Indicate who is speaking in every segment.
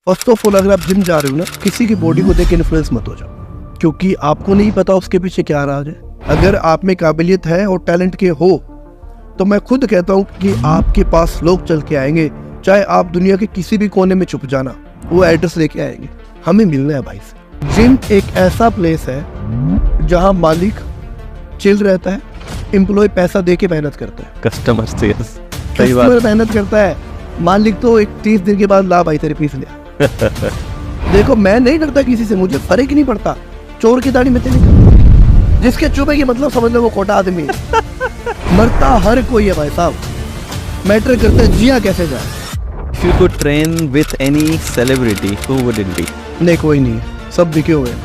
Speaker 1: First of all अगर आप gym जा रहे हो ना, किसी की बॉडी को देख के इन्फ्लुएंस मत हो जाओ, क्योंकि आपको नहीं पता उसके पीछे क्या राज है। अगर आप में काबिलियत है और टैलेंट के हो तो मैं खुद कहता हूँ कि आपके पास लोग चल के आएंगे, चाहे आप दुनिया के किसी भी कोने में छुप जाना, वो एड्रेस लेके आएंगे। हमें मिलना है भाई से। जिम एक ऐसा प्लेस है जहाँ मालिक चिल रहता है, एम्प्लॉय पैसा दे के मेहनत करता है,
Speaker 2: कस्टमर से
Speaker 1: कस्टमर मेहनत करता है, मालिक तो 30 दिन के बाद ला भाई तेरे पीस ले। देखो मैं नहीं डरता किसी से, मुझे फर्क ही नहीं पड़ता। चोर की दाढ़ी में तेरी करता, जिसके चुभेगी मतलब समझ लो वो खोटा आदमी है। मरता हर कोई है भाई साहब, मैटर करता है जिया कैसे जाए।
Speaker 2: If you could train with any celebrity, who would it be?
Speaker 1: नहीं कोई नहीं है, सब बिके हुए हैं।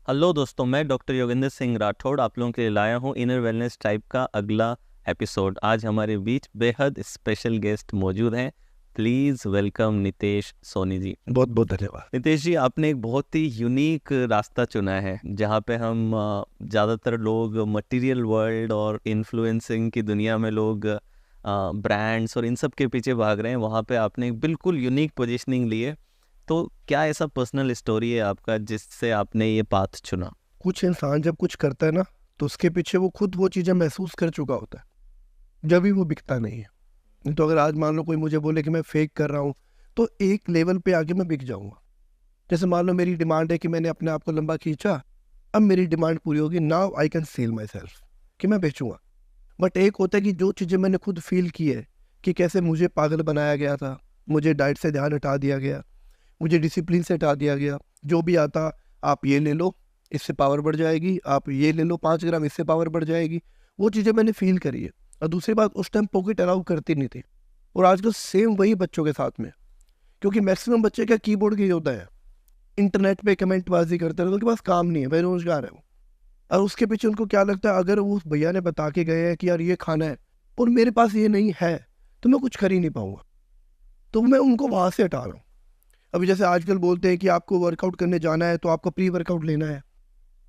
Speaker 2: हेलो दोस्तों, मैं डॉक्टर योगेंद्र सिंह राठौड़ आप लोगों के लिए लाया हूँ इनर वेलनेस टाइप का अगला एपिसोड। आज हमारे बीच बेहद स्पेशल गेस्ट मौजूद हैं। Please welcome Nitesh Soni ji.
Speaker 1: बहुत बहुत धन्यवाद।
Speaker 2: नितेश जी, आपने एक बहुत ही यूनिक रास्ता चुना है, जहाँ पे हम ज़्यादातर लोग मटेरियल वर्ल्ड और इन्फ्लुएंसिंग की दुनिया में लोग ब्रांड्स और इन सब के पीछे भाग रहे हैं। वहाँ पे आपने एक बिल्कुल यूनिक पोजीशनिंग ली है। तो क्या ऐसा पर्सनल स्टोरी है आपका जिससे आपने ये पाथ चुना?
Speaker 1: कुछ इंसान जब कुछ करता है ना, तो उसके पीछे वो खुद वो चीज़ें महसूस कर चुका होता है, जब भी वो बिकता नहीं है। नहीं तो अगर आज मान लो कोई मुझे बोले कि मैं फेक कर रहा हूँ, तो एक लेवल पे आके मैं बिक जाऊँगा। जैसे मान लो मेरी डिमांड है कि मैंने अपने आप को लंबा खींचा, अब मेरी डिमांड पूरी होगी, now I can sell my self कि मैं बेचूंगा। बट एक होता है कि जो चीज़ें मैंने खुद फील की है कि कैसे मुझे पागल बनाया गया था, मुझे डाइट से ध्यान हटा दिया गया, मुझे डिसिप्लिन से हटा दिया गया। जो भी आता आप ये ले लो इससे पावर बढ़ जाएगी, आप ये ले लो 5 ग्राम इससे पावर बढ़ जाएगी, वो चीज़ें मैंने फील करी है। और दूसरी बात, उस टाइम पॉकेट अलाउ करती नहीं थी, और आजकल सेम वही बच्चों के साथ में, क्योंकि मैक्सिमम बच्चे क्या कीबोर्ड के योद्धा है, इंटरनेट पे कमेंटबाजी करते रहते, उनके पास काम नहीं है, बेरोजगार है वो। और उसके पीछे उनको क्या लगता है, अगर वो उस भैया ने बता के गए हैं कि यार ये खाना है और मेरे पास ये नहीं है तो मैं कुछ कर ही नहीं पाऊंगा, तो मैं उनको वहाँ से हटा रहा हूँ। अभी जैसे आजकल बोलते हैं कि आपको वर्कआउट करने जाना है तो आपको प्री वर्कआउट लेना है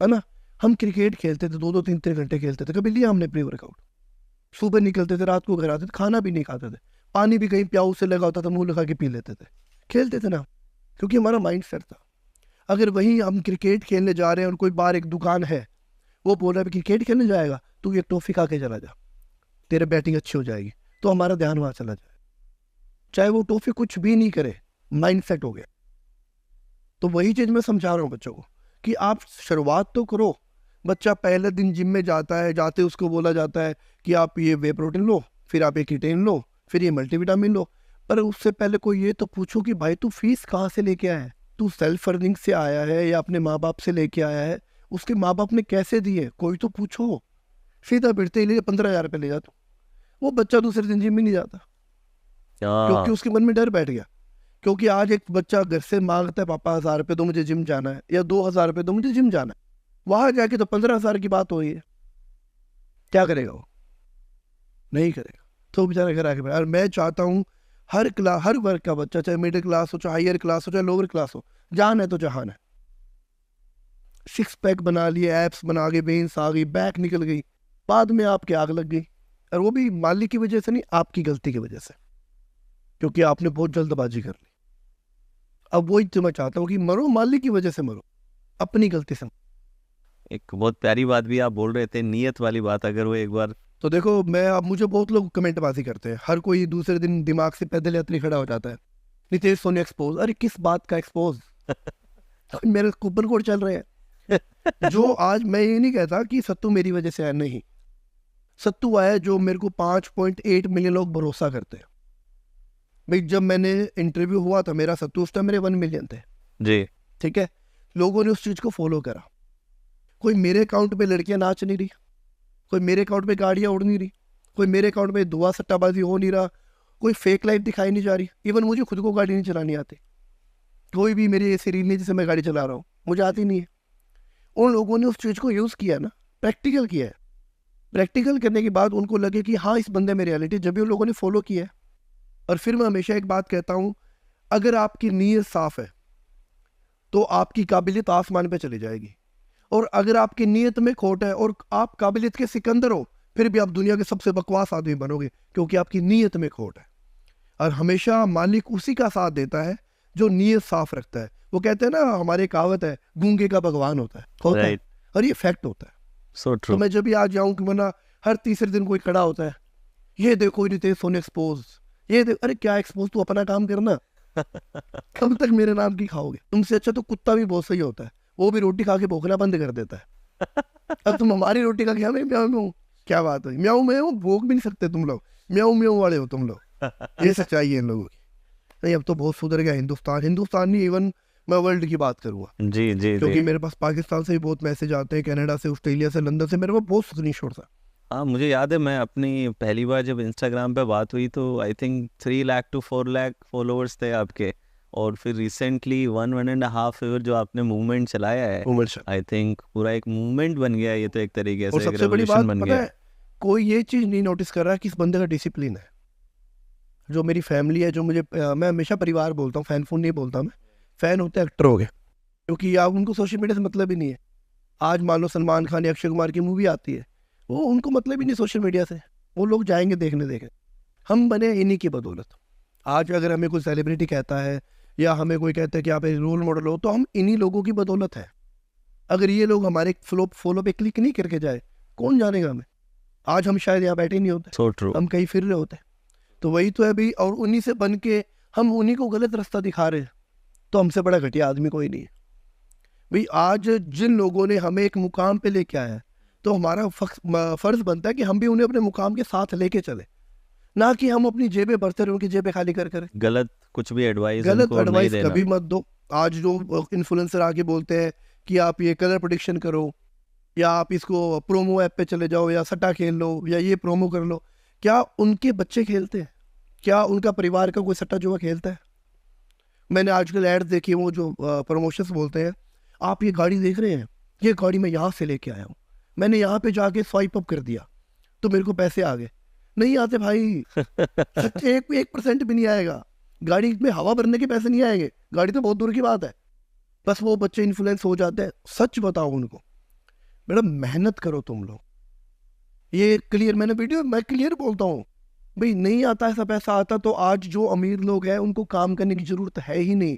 Speaker 1: ना। हम क्रिकेट खेलते थे, 2-2 3-3 घंटे खेलते थे, कभी लिया हमने प्री वर्कआउट? सुबह निकलते थे, रात को घर आते थे, खाना भी नहीं खाते थे, पानी भी कहीं प्याऊ से लगा होता था, मुंह लगा के पी लेते थे, खेलते थे ना, क्योंकि हमारा माइंड सेट था। अगर वहीं हम क्रिकेट खेलने जा रहे हैं और कोई बाहर एक दुकान है, वो बोल रहा है क्रिकेट खेलने जाएगा, तू एक टॉफी खा के चला जा, तेरे बैटिंग अच्छी हो जाएगी, तो हमारा ध्यान वहाँ चला जाए, चाहे वो टॉफी कुछ भी नहीं करे, माइंड सेट हो गया। तो वही चीज़ मैं समझा रहा हूँ बच्चों को कि आप शुरुआत तो करो। बच्चा पहले दिन जिम में जाता है, जाते उसको बोला जाता है कि आप ये वे प्रोटीन लो, फिर आप ये कीटेन लो, फिर ये मल्टीविटामिन लो, पर उससे पहले कोई ये तो पूछो कि भाई तू फीस कहाँ से लेके आया है, तू सेल्फ अर्निंग से आया है या अपने माँ बाप से लेके आया है, उसके माँ बाप ने कैसे दिए, कोई तो पूछो। सीधा फिरते ही ले 15,000 रुपये ले जा तू, वो बच्चा दूसरे दिन जिम में नहीं जाता, क्योंकि उसके मन में डर बैठ गया। क्योंकि आज एक बच्चा घर से मांगता है पापा 1,000 रुपये दो मुझे जिम जाना है, या 2,000 रुपये दो मुझे जिम जाना है, वहां जाके तो 15,000 की बात हो रही है, क्या करेगा वो? नहीं करेगा, तो बेचारा घर आके। और मैं चाहता हूँ हर वर्ग का बच्चा, चाहे मिडिल क्लास हो, चाहे हायर क्लास हो, चाहे लोअर क्लास हो, जान है तो जहान है। 6 पैक बना लिए, एप्स बना गए, वेन्स आ गई, बैक निकल गई, बाद में आपकी आग लग गई, और वो भी मालिक की वजह से नहीं, आपकी गलती की वजह से, क्योंकि आपने बहुत जल्दबाजी कर ली। अब वही तो मैं चाहता हूँ कि मरो मालिक की वजह से मरो, अपनी गलती से।
Speaker 2: एक बहुत प्यारी बात भी आप बोल रहे थे, नियत वाली बात, अगर वो एक बार
Speaker 1: तो देखो मैं, अब मुझे बहुत लोग कमेंटबाजी करते हैं, हर कोई दूसरे दिन दिमाग से पैदल यात्री खड़ा हो जाता है, नितेश सोनी एक्सपोज। अरे किस बात का एक्सपोज? मेरे कूपन कोड चल रहे हैं। जो आज मैं ये नहीं कहता कि सत्तू मेरी वजह से आया, नहीं, सत्तू आया जो मेरे को 5.8 मिलियन लोग भरोसा करते हैं। भाई जब मैंने इंटरव्यू हुआ था मेरा सत्तू, उस टाइम मेरे 1 मिलियन थे
Speaker 2: जी,
Speaker 1: ठीक है। लोगों ने उस चीज़ को फॉलो करा। कोई मेरे अकाउंट पे लड़कियां नाच नहीं रही, कोई मेरे अकाउंट पे गाड़ियां उड़ नहीं रही, कोई मेरे अकाउंट पे दुआ सट्टाबाजी हो नहीं रहा, कोई फेक लाइफ दिखाई नहीं जा रही। इवन मुझे खुद को गाड़ी नहीं चलानी आती, कोई भी मेरी ऐसी रील नहीं जिससे मैं गाड़ी चला रहा हूँ, मुझे आती नहीं है। उन लोगों ने उस चीज़ को यूज़ किया ना, प्रैक्टिकल किया है। प्रैक्टिकल करने के बाद उनको लगे कि हाँ इस बंदे में रियलिटी, जब भी उन लोगों ने फॉलो किया है। और फिर मैं हमेशा एक बात कहता हूँ, अगर आपकी नीयत साफ है तो आपकी काबिलियत आसमान पे चली जाएगी, और अगर आपकी नीयत में खोट है और आप काबिलियत के सिकंदर हो, फिर भी आप दुनिया के सबसे बकवास आदमी बनोगे, क्योंकि आपकी नीयत में खोट है। और हमेशा मालिक उसी का साथ देता है जो नीयत साफ रखता है। वो कहते हैं ना, हमारी कहावत है, गूंगे का भगवान होता है।
Speaker 2: राइट,
Speaker 1: और ये फैक्ट होता है।
Speaker 2: सो
Speaker 1: तो
Speaker 2: ट्रू।
Speaker 1: मैं जब भी आ जाऊं कि वरना हर तीसरे दिन कोई खड़ा होता है, ये देखो रितेश सोने एक्सपोज, ये देखो। अरे क्या एक्सपोज, तू अपना काम करना। कब तक मेरे नाम की खाओगे? तुमसे अच्छा तो कुत्ता भी बहुत सही होता है, वो भी रोटी खा के भौंकना बंद कर देता है। अब तुम हमारी रोटी खा के हमें म्याऊं म्याऊं, क्या बात है, म्याऊं म्याऊं भोंक भी नहीं सकते तुम लोग, म्याऊं म्याऊं वाले हो तुम लोग। ये सच्चाई है इन लोगों की। नहीं, अब तो बहुत सुधर गया हिंदुस्तान। हिंदुस्तान नहीं, इवन मैं वर्ल्ड की बात करूंगा,
Speaker 2: जी जी
Speaker 1: क्योंकि
Speaker 2: जी।
Speaker 1: मेरे पास पाकिस्तान से भी बहुत मैसेज आते हैं, कनाडा से, ऑस्ट्रेलिया से, लंदन से, मेरे पास बहुत स्क्रीनशॉट्स हैं।
Speaker 2: हाँ, मुझे याद है, मैं अपनी पहली बार जब इंस्टाग्राम पे बात हुई तो I think 3 lakh to 4 lakh followers थे आपके, और फिर रिसेंटली 1.5 ईयर जो आपने मूवमेंट चलाया है,
Speaker 1: उमर शाह।
Speaker 2: आई थिंक पूरा एक मूवमेंट बन गया ये तो, एक तरीके
Speaker 1: और
Speaker 2: से एक
Speaker 1: सबसे बड़ी
Speaker 2: रेवोल्यूशन
Speaker 1: बात
Speaker 2: बन
Speaker 1: पता
Speaker 2: गया।
Speaker 1: है, कोई ये चीज़ नहीं नोटिस कर रहा कि इस बंदे का डिसिप्लिन है। जो मेरी फैमिली है, जो मुझे मैं हमेशा परिवार बोलता हूँ, फैन फून नहीं बोलता मैं। फैन होते हैं एक्टर हो गए, क्योंकि आप उनको सोशल मीडिया से मतलब ही नहीं है। आज मान लो सलमान खान या अक्षय कुमार की मूवी आती है, वो उनको मतलब ही नहीं सोशल मीडिया से, वो लोग जाएंगे देखने देखें। हम बने इन्हीं की बदौलत। आज अगर हमें कोई सेलिब्रिटी कहता है या हमें कोई कहता है कि आप एक रोल मॉडल हो, तो हम इन्हीं लोगों की बदौलत है। अगर ये लोग हमारे फॉलो पे क्लिक नहीं करके जाए, कौन जानेगा हमें? आज हम शायद यहाँ बैठे नहीं होते,
Speaker 2: सो ट्रू।
Speaker 1: हम कहीं फिर रहे होते। तो वही तो है भाई, और उन्हीं से बन के हम उन्हीं को गलत रास्ता दिखा रहे हैं। तो हमसे बड़ा घटिया आदमी कोई नहीं है भाई। आज जिन लोगों ने हमें एक मुकाम पे लेके आया है, तो हमारा फर्ज बनता है कि हम भी उन्हें अपने मुकाम के साथ लेके चले, ना कि हम अपनी जेबें भरते रहे, उनकी जेबें खाली कर कर।
Speaker 2: गलत कुछ भी एडवाइस
Speaker 1: गलत
Speaker 2: उनको नहीं
Speaker 1: एडवाइस
Speaker 2: देना।
Speaker 1: कभी मत दो। आज जो इन्फ्लुएंसर आके बोलते हैं कि आप ये कलर प्रेडिक्शन करो, या आप इसको प्रोमो ऐप पे चले जाओ, या सट्टा खेल लो, या ये प्रोमो कर लो, क्या उनके बच्चे खेलते हैं? क्या उनका परिवार का कोई सट्टा जुआ खेलता है? मैंने आजकल एड्स देखी, वो जो प्रमोशंस बोलते हैं, आप ये गाड़ी देख रहे हैं, ये गाड़ी मैं यहाँ से लेके आया हूँ, मैंने यहाँ पे जाके स्वाइप अप कर दिया तो मेरे को पैसे आ गए। नहीं आते भाई। सच 1% भी नहीं आएगा। गाड़ी में हवा भरने के पैसे नहीं आएंगे, गाड़ी तो बहुत दूर की बात है। बस वो बच्चे इन्फ्लुएंस हो जाते हैं। सच बताओ उनको, मैडम मेहनत करो तुम लोग। ये क्लियर, मैं क्लियर बोलता हूँ भाई, नहीं आता ऐसा पैसा। आता तो आज जो अमीर लोग हैं उनको काम करने की जरूरत है ही नहीं।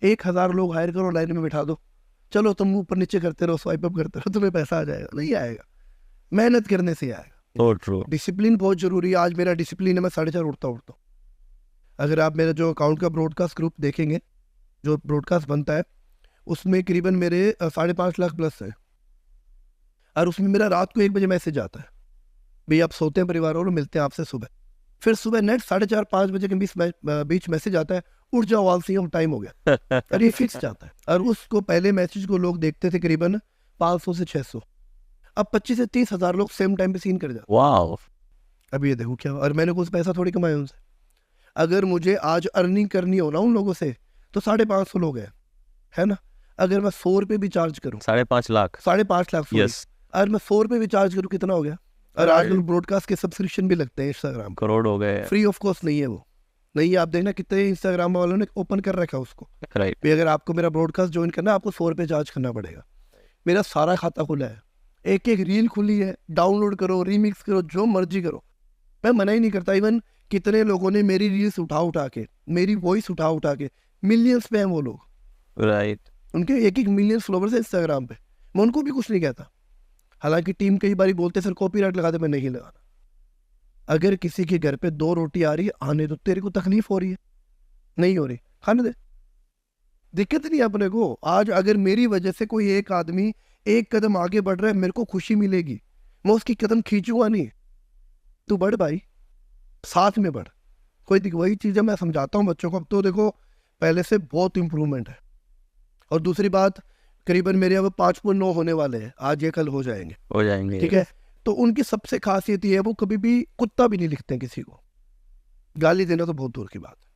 Speaker 1: 1000 लोग हायर करो, लाइन में बिठा दो, चलो तुम ऊपर नीचे करते रहो, स्वाइप अप करते रहो, तुम्हें पैसा आ जाएगा। नहीं आएगा, मेहनत करने से आएगा।
Speaker 2: So true.
Speaker 1: डिसिप्लिन बहुत जरूरी है। आज मेरा डिसिप्लिन है, मैं 4:30 उठता हूँ। अगर आप मेरा जो अकाउंट का ब्रॉडकास्ट ग्रुप देखेंगे, जो ब्रॉडकास्ट बनता है, उसमें करीबन मेरे 5.5 लाख प्लस है। और उसमें मेरा रात को 1 बजे मैसेज आता है, भाई आप सोते हैं परिवार और मिलते हैं आपसे सुबह। फिर सुबह नेट 4:30-5 बजे के बीच मैसेज आता है, उठ जाओ आलसी, हम टाइम हो गया। और ये फिक्स जाता है। और उसको पहले मैसेज को लोग देखते थे करीबन 500 से 600, अब 25 से 30 हज़ार लोग सेम टाइम पे सीन कर जाते।
Speaker 2: वाओ।
Speaker 1: अब ये देखो क्या, और मैंने कुछ पैसा थोड़ी कमाया उनसे। अगर मुझे आज अर्निंग करनी हो ना उन लोगों से, तो 550 लोग हैं, है ना। अगर मैं 100 रुपये भी चार्ज करूँ,
Speaker 2: 5.5 लाख।
Speaker 1: 5.5 लाख, sorry।
Speaker 2: यस,
Speaker 1: अगर मैं 100 रुपये भी चार्ज करूँ, कितना हो गया? और आजकल ब्रॉडकास्ट के सब्सक्रिप्शन भी लगते हैं इंस्टाग्राम,
Speaker 2: करोड़ हो गए।
Speaker 1: फ्री ऑफ कॉस्ट नहीं है वो। नहीं, आप देखना कितने इंस्टाग्राम वालों ने ओपन कर रखा है उसको।
Speaker 2: राइट।
Speaker 1: भाई अगर आपको मेरा ब्रॉडकास्ट ज्वाइन करना है, आपको 100 रुपये चार्ज करना पड़ेगा। मेरा सारा खाता खुला है, एक एक रील खुली है, डाउनलोड करो, रीमिक्स करो, जो मर्जी करो, मैं मना ही नहीं करता। इवन कितने लोगों ने मेरी रील्स उठा के, मेरी वॉइस उठा के, मिलियंस पे हैं वो लोग।
Speaker 2: राइट।
Speaker 1: उनके 1 मिलियन फॉलोवर्स है इंस्टाग्राम पे, मैं उनको भी कुछ नहीं कहता। हालांकि टीम कई बार बोलते सर कॉपीराइट लगा दे, मैं नहीं लगाना। अगर किसी के घर पे 2 रोटी आ रही है, आने दो। तेरे को तकलीफ हो रही है, नहीं हो रही, खाने दे, दिक्कत नहीं है अपने को। आज अगर मेरी वजह से कोई एक आदमी 1 कदम आगे बढ़ रहा है, मेरे को खुशी मिलेगी, मैं उसकी कदम खींचूंगा नहीं। तू बढ़ भाई, साथ में बढ़। वही चीज़ें मैं समझाता हूँ बच्चों को। अब तो देखो पहले से बहुत इम्प्रूवमेंट है। और दूसरी बात, करीबन मेरे अब 5.9 होने वाले हैं, आज ये कल हो जाएंगे, ठीक है। तो उनकी सबसे खासियत ये है, वो कभी भी कुत्ता भी नहीं लिखते हैं किसी को। गाली देना तो बहुत दूर की बात है।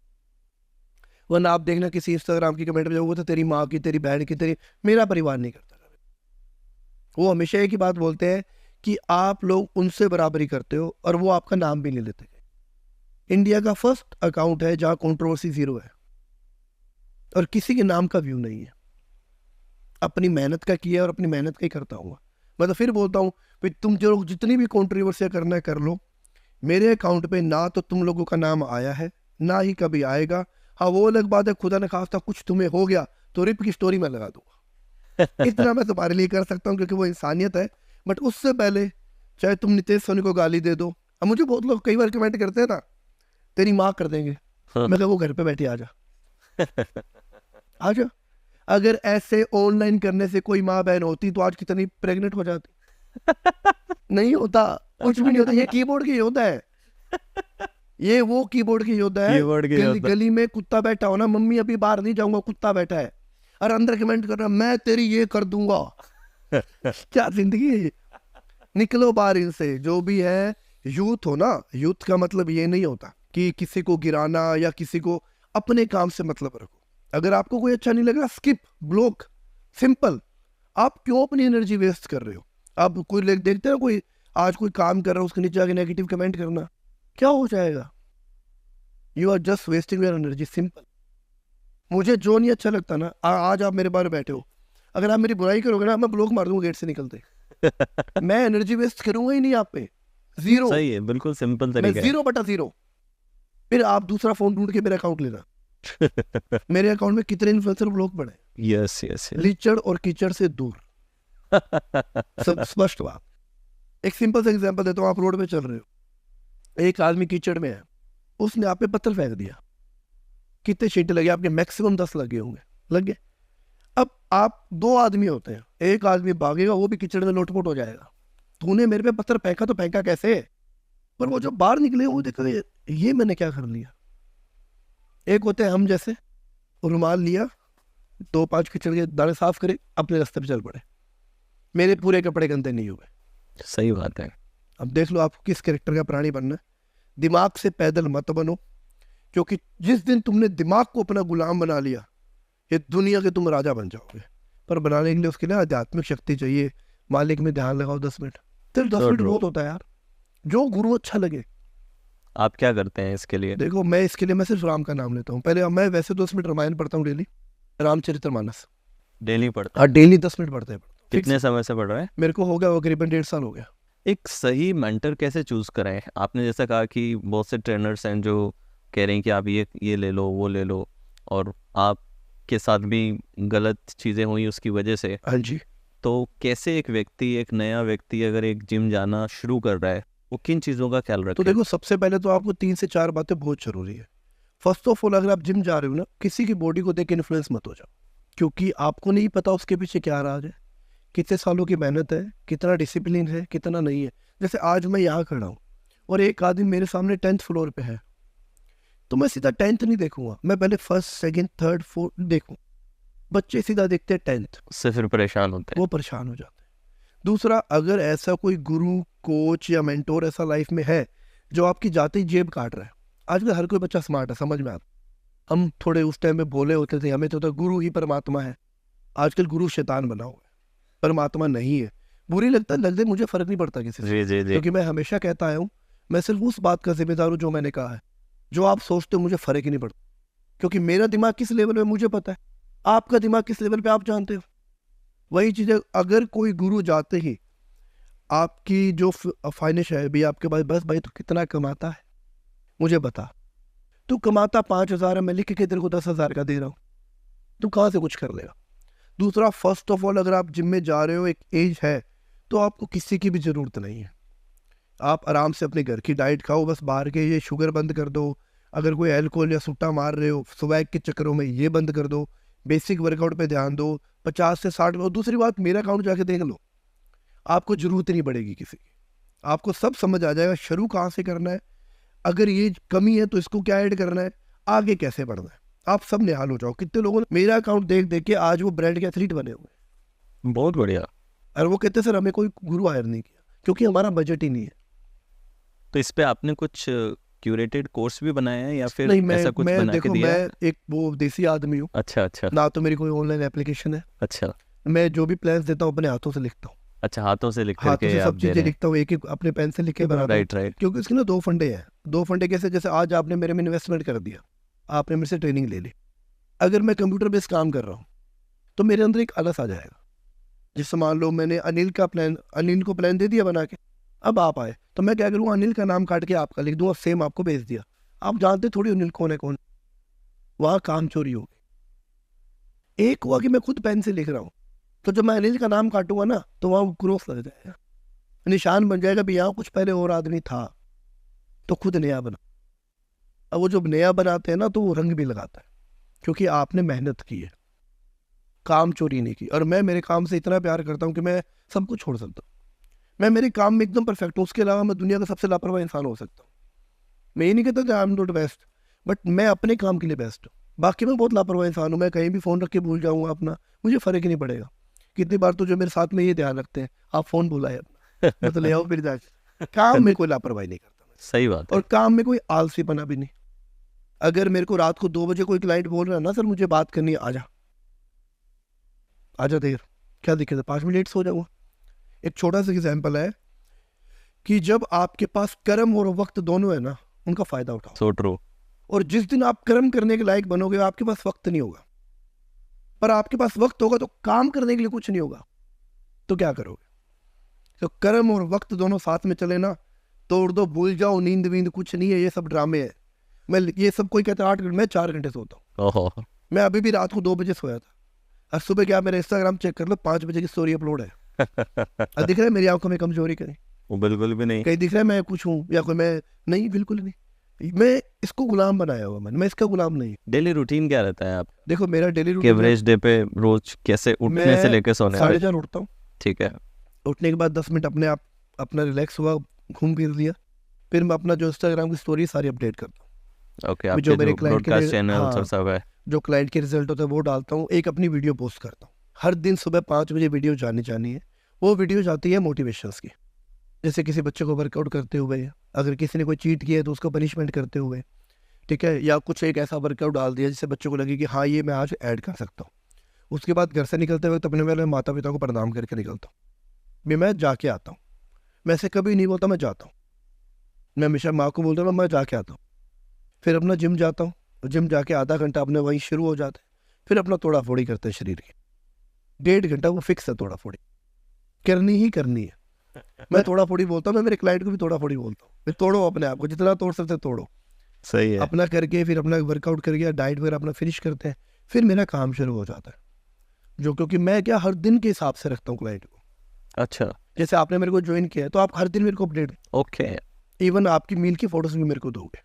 Speaker 1: वरना आप देखना किसी इंस्टाग्राम की कमेंट में जाओगे तो तेरी माँ की, तेरी बहन की, मेरा परिवार नहीं करता। वो हमेशा एक ही बात बोलते हैं कि आप लोग उनसे बराबरी करते हो और वो आपका नाम भी नहीं लेते। इंडिया का फर्स्ट अकाउंट है जहां कंट्रोवर्सी 0 है और किसी के नाम का व्यू नहीं है। अपनी मेहनत का किया और अपनी मेहनत का ही करता हूँ। मैं तो फिर बोलता हूँ भाई तुम जो जितनी भी कंट्रोवर्सियाँ करना है कर लो, मेरे अकाउंट पे ना तो तुम लोगों का नाम आया है ना ही कभी आएगा। हाँ वो अलग बात है, खुदा न खास्ता कुछ तुम्हें हो गया तो रिप की स्टोरी मैं लगा दूंगा। इतना मैं तुम्हारे लिए कर सकता हूँ क्योंकि वो इंसानियत है। बट उससे पहले चाहे तुम नितेश सोनी को गाली दे दो। अब मुझे बहुत लोग कई बार कमेंट करते हैं ना, तेरी माँ कर देंगे। मैं कहा वो घर पे बैठी आजा आजा। अगर ऐसे ऑनलाइन करने से कोई माँ बहन होती तो आज कितनी प्रेग्नेंट हो जाती। नहीं होता, कुछ भी नहीं होता। ये कीबोर्ड की योद्धा है, ये वो कीबोर्ड की योद्धा है। गली में कुत्ता बैठा हो ना, मम्मी अभी बाहर नहीं जाऊंगा कुत्ता बैठा है, और अंदर कमेंट कर रहा मैं तेरी ये कर दूंगा। क्या जिंदगी है ये। निकलो बाहर इनसे। जो भी है यूथ हो ना, यूथ का मतलब ये नहीं होता कि किसी को गिराना या किसी को, अपने काम से मतलब रखो। अगर आपको कोई अच्छा नहीं लगा स्किप, ब्लॉक, सिंपल। आप क्यों अपनी एनर्जी वेस्ट कर रहे हो। आप कोई देखते हो कोई आज कोई काम कर रहा है उसके नीचे आके नेगेटिव कमेंट करना, क्या हो जाएगा। You are just wasting your energy, simple. मुझे जो नहीं अच्छा लगता ना, आज आप मेरे बारे में बैठे हो, अगर आप मेरी बुराई करोगे ना मैं ब्लॉक मार दूंगा गेट से निकलते। मैं एनर्जी वेस्ट करूंगा ही नहीं आप पे। 0।
Speaker 2: सही है, बिल्कुल सिंपल तरीका है।
Speaker 1: 0/0। फिर आप दूसरा फोन ढूंढ के मेरा अकाउंट लेना। मेरे अकाउंट में कितने इन्फ्लुएंसर ब्लॉक पड़े।
Speaker 2: Yes yes.
Speaker 1: लीचड़ और कीचड़ से दूर। सब स्पष्ट बात। एक सिंपल सा एग्जांपल देता हूँ। आप रोड पे चल रहे हो, एक आदमी कीचड़ में है, उसने आप पे पत्थर फेंक दिया। कितने छींटे लगे आपके? मैक्सिमम 10 लगे होंगे। लग गए। अब आप 2 आदमी होते हैं, एक आदमी भागेगा वो भी कीचड़ में लोटपोट हो जाएगा। तूने मेरे पे पत्थर फेंका तो फेंका कैसे? पर वो जो बाहर निकले वो देखो ये मैंने क्या कर लिया। एक होते हैं हम जैसे, रुमाल लिया, 2-5 कीचड़ के दाने साफ करे, अपने रास्ते पे चल पड़े। मेरे पूरे कपड़े गंदे नहीं हुए।
Speaker 2: सही बात है।
Speaker 1: अब देख लो आपको किस कैरेक्टर का प्राणी बनना है। दिमाग से पैदल मत बनो, क्योंकि जिस दिन तुमने दिमाग को अपना गुलाम बना लिया, ये दुनिया के तुम राजा बन जाओगे। पर बनाने के लिए उसके लिए आध्यात्मिक शक्ति चाहिए। मालिक में ध्यान लगाओ 10 मिनट, सिर्फ 10 मिनट बहुत होता है यार। जो गुरु अच्छा लगे।
Speaker 2: आप क्या करते हैं इसके लिए?
Speaker 1: देखो मैं इसके लिए मैं सिर्फ राम का नाम लेता हूँ। पहले मैं वैसे 10 मिनट रामायण पढ़ता हूँ डेली, रामचरितमानस
Speaker 2: डेली पढ़ते
Speaker 1: हैं? डेली 10 मिनट पढ़ते हैं।
Speaker 2: कितने समय से पढ़ रहे हैं?
Speaker 1: मेरे को हो गया वो करीबन 1.5 साल हो गया।
Speaker 2: एक सही मेंटर कैसे चूज करें? आपने जैसा कहा कि बहुत से ट्रेनर्स हैं जो कह रहे हैं कि आप ये ले लो वो ले लो, और आपके साथ भी गलत चीज़ें हुई उसकी वजह से।
Speaker 1: हाँ जी।
Speaker 2: तो कैसे एक व्यक्ति, एक नया व्यक्ति अगर एक जिम जाना शुरू कर रहा है, वो किन चीज़ों का ख्याल रखे?
Speaker 1: तो देखो सबसे पहले तो आपको 3 से 4 बातें बहुत जरूरी है। फर्स्ट ऑफ ऑल, अगर आप जिम जा रहे हो ना, किसी की बॉडी को देख के इन्फ्लुएंस मत हो जाओ, क्योंकि आपको नहीं पता उसके पीछे क्या राज है, कितने सालों की मेहनत है, कितना डिसिप्लिन है, कितना नहीं है। जैसे आज मैं यहाँ खड़ा हूँ और एक आदमी मेरे सामने 10th फ्लोर पे है, तो मैं सीधा 10th नहीं देखूंगा, मैं पहले 1st, 2nd, 3rd, 4th देखूँ। बच्चे सीधा देखते हैं 10th,
Speaker 2: उससे फिर परेशान होते हैं,
Speaker 1: वो परेशान हो जाते हैं। दूसरा, अगर ऐसा कोई गुरु, कोच या मेंटोर ऐसा लाइफ में है जो आपकी जाते ही जेब काट रहा है। आजकल हर कोई बच्चा स्मार्ट है, समझ में आता। हम थोड़े उस टाइम में भोले होते थे, हमें तो होता गुरु ही परमात्मा है। आजकल गुरु शैतान बना हुआ है, परमात्मा नहीं है। बुरी लगता है, मुझे फर्क नहीं पड़ता किसी से, क्योंकि मैं हमेशा कहता आया हूँ मैं सिर्फ उस बात का जिम्मेदार हूँ जो मैंने कहा है। जो आप सोचते हो मुझे फर्क ही नहीं पड़ता, क्योंकि मेरा दिमाग किस लेवल पे मुझे पता है, आपका दिमाग किस लेवल पे आप जानते हो। वही चीज़ है, अगर कोई गुरु जाते ही आपकी जो फाइनेंस है भी आपके पास, बस भाई तो कितना कमाता है मुझे बता, तू कमाता 5,000 है, मैं लिख के तेरे को 10,000 का दे रहा हूँ, तू कहाँ से कुछ कर लेगा। दूसरा, फर्स्ट ऑफ ऑल, अगर आप जिम में जा रहे हो, एक एज है, तो आपको किसी की भी ज़रूरत नहीं है। आप आराम से अपने घर की डाइट खाओ, बस बाहर के ये शुगर बंद कर दो। अगर कोई अल्कोहल या सुट्टा मार रहे हो स्वैग के चक्करों में, ये बंद कर दो। बेसिक वर्कआउट पे ध्यान दो, 50 से 60। और दूसरी बात, मेरा अकाउंट जाके देख लो, आपको जरूरत नहीं पड़ेगी किसी की, आपको सब समझ आ जाएगा शुरू कहाँ से करना है, अगर ये कमी है तो इसको क्या ऐड करना है, आगे कैसे बढ़ना है। आप सब निहाल हो जाओ। कितने लोगों ने मेरा अकाउंट देख देख के आज वो ब्रांड के एथलीट बने हुए।
Speaker 2: बहुत बढ़िया।
Speaker 1: और वो कहते सर हमें कोई गुरु हायर नहीं किया, क्योंकि हमारा बजट ही नहीं है।
Speaker 2: तो इस पे आपने कुछ क्यूरेटेड कोर्स भी बनाया है या फिर
Speaker 1: नहीं,
Speaker 2: ऐसा कुछ
Speaker 1: मैं
Speaker 2: बना के
Speaker 1: देखो,
Speaker 2: दिया?
Speaker 1: मैं एक वो देसी आदमी हूँ।
Speaker 2: अच्छा अच्छा।
Speaker 1: ना तो मेरी कोई ऑनलाइन एप्लीकेशन है।
Speaker 2: अच्छा।
Speaker 1: मैं जो भी प्लान्स देता हूँ अपने हाथों से लिखता हूँ।
Speaker 2: अच्छा, हाथों से लिख
Speaker 1: हाथों
Speaker 2: करके
Speaker 1: से
Speaker 2: आप
Speaker 1: सब
Speaker 2: दे
Speaker 1: चीज़ें
Speaker 2: रहे हैं।
Speaker 1: लिखता हूँ, एक-एक अपने पेन से लिख के बनाता हूँ।
Speaker 2: Right right.
Speaker 1: क्योंकि उसके ना 2 फंडे हैं। 2 फंडे कैसे, जैसे आज आपने मेरे में इन्वेस्टमेंट कर दिया, आपने मेरे से ट्रेनिंग ले ली। अगर मैं कंप्यूटर बेस्ड काम कर रहा हूँ, तो मेरे अंदर एक आलस आ जाएगा। जैसे मान लो मैंने अनिल को प्लान दे दिया बना के, अब आप आए, तो मैं क्या करूँगा, अनिल का नाम काट के आपका लिख दूँगा, सेम आपको भेज दिया। आप जानते थोड़ी अनिल कौन है कौन, वहाँ काम चोरी हो गई। एक हुआ कि मैं खुद पेन से लिख रहा हूँ, तो जब मैं अनिल का नाम काटूंगा ना, तो वहाँ क्रॉस लग जाएगा, निशान बन जाएगा भी यहाँ कुछ पहले और आदमी था, तो खुद नया बना। अब वो जब नया बनाते हैं ना, तो वो रंग भी लगाता है, क्योंकि आपने मेहनत की है, काम चोरी नहीं की। और मैं मेरे काम से इतना प्यार करता हूँ कि मैं सब कुछ छोड़ सकता हूँ। मैं मेरे काम में एकदम परफेक्ट हूँ, उसके अलावा मैं दुनिया का सबसे लापरवाह इंसान हो सकता हूँ। मैं ये नहीं कहता कि I am not best, but मैं अपने काम के लिए बेस्ट हूँ। बाकी मैं बहुत लापरवाह इंसान हूँ, मैं कहीं भी फ़ोन रख के भूल जाऊँगा अपना, मुझे फ़र्क ही नहीं पड़ेगा। कितनी बार तो जो मेरे साथ में ये ध्यान रखते हैं, आप फ़ोन भुलाए अपना, मैं तो ले आओ फिर जाके। काम में कोई लापरवाही नहीं करता मैं,
Speaker 2: सही बात है।
Speaker 1: और काम में कोई आलसीपना भी नहीं। अगर मेरे को रात को 2 बजे कोई क्लाइंट बोल रहा है ना, सर मुझे बात करनी है, आजा आजा देर, क्या दिक्कत है, 5 मिनट सो जाऊँगा। एक छोटा सा एग्जाम्पल है कि जब आपके पास कर्म और वक्त दोनों है ना, उनका फ़ायदा उठाओ।
Speaker 2: So true.
Speaker 1: और जिस दिन आप कर्म करने के लायक बनोगे, आपके पास वक्त नहीं होगा। पर आपके पास वक्त होगा तो काम करने के लिए कुछ नहीं होगा, तो क्या करोगे? तो कर्म और वक्त दोनों साथ में चले ना, तोड़ दो, भूल जाओ, नींद वींद कुछ नहीं है, ये सब ड्रामे है। मैं ये सब कोई कहता है 8 घंटे, मैं 4 घंटे सोता हूँ।
Speaker 2: ओहो।
Speaker 1: मैं अभी भी रात को 2 बजे सोया था, और सुबह क्या मेरा इंस्टाग्राम चेक कर लो, 5 बजे की स्टोरी अपलोड है। और दिख रहा है मेरी आंखों में कमजोरी कहीं?
Speaker 2: वो बिल्कुल भी नहीं।
Speaker 1: कहीं दिख रहा है मैं कुछ हूँ या कोई मैं? नहीं, बिल्कुल नहीं। मैं इसको गुलाम बनाया हुआ, मैं इसका गुलाम नहीं।
Speaker 2: डेली रूटीन क्या रहता है आप
Speaker 1: देखो मेरा डेली
Speaker 2: के
Speaker 1: रूटीन,
Speaker 2: एवरेज डे पे, रोज कैसे उठने से
Speaker 1: मैं
Speaker 2: लेके सोने तक?
Speaker 1: 4:30 उठता हूँ।
Speaker 2: ठीक है।
Speaker 1: उठने के बाद 10 मिनट अपने आप अपना रिलैक्स हुआ, घूम फिर लिया, फिर मैं अपना जो इंस्टाग्राम की स्टोरी सारी अपडेट करता हूँ।
Speaker 2: ओके,
Speaker 1: मैं
Speaker 2: आपके
Speaker 1: जो मेरे
Speaker 2: जो
Speaker 1: क्लाइंट के
Speaker 2: ब्रॉडकास्ट
Speaker 1: लिए,
Speaker 2: चैनल्स और
Speaker 1: हाँ,
Speaker 2: सब है।
Speaker 1: जो क्लाइंट के रिजल्ट होता है वो डालता हूँ। एक अपनी वीडियो पोस्ट करता हूँ, हर दिन सुबह 5 बजे वीडियो जानी है। वो वीडियो जाती है मोटिवेशंस की, जैसे किसी बच्चे को वर्कआउट करते हुए, अगर किसी ने कोई चीट किया है तो उसको पनिशमेंट करते हुए, ठीक है, या कुछ एक ऐसा वर्कआउट डाल दिया जिससे बच्चों को लगे कि हाँ ये मैं आज ऐड कर सकता हूँ। उसके बाद घर से निकलते वक्त अपने पहले माता पिता को प्रणाम करके निकलता हूँ, भी मैं जाके आता हूँ। मैं ऐसे कभी नहीं बोलता मैं जाता हूँ, मैं हमेशा माँ को बोलता हूँ मैं जाके आता हूँ। फिर अपना जिम जाता हूँ, जिम जाके आधा घंटा अपने वहीं शुरू हो जाते हैं। फिर अपना तोड़ा फोड़ी करते हैं शरीर की, 1.5 घंटा वो फिक्स है, तोड़ा फोड़ी करनी ही करनी है। मैं तोड़ा फोड़ी बोलता हूँ, मैं मेरे क्लाइंट को भी तोड़ा फोड़ी बोलता हूँ, मैं तोड़ो अपने आप को, जितना तोड़ सकते तोड़ो।
Speaker 2: सही है।
Speaker 1: अपना करके फिर अपना वर्कआउट करके डाइट वगैरह अपना फिनिश करते हैं, फिर मेरा काम शुरू हो जाता है। जो क्योंकि मैं क्या हर दिन के हिसाब से रखता हूँ क्लाइंट को।
Speaker 2: अच्छा।
Speaker 1: जैसे आपने मेरे को ज्वाइन किया है तो आप हर दिन मेरे को अपडेट,
Speaker 2: ओके।
Speaker 1: इवन आपकी मील की फोटोज भी मेरे को दोगे।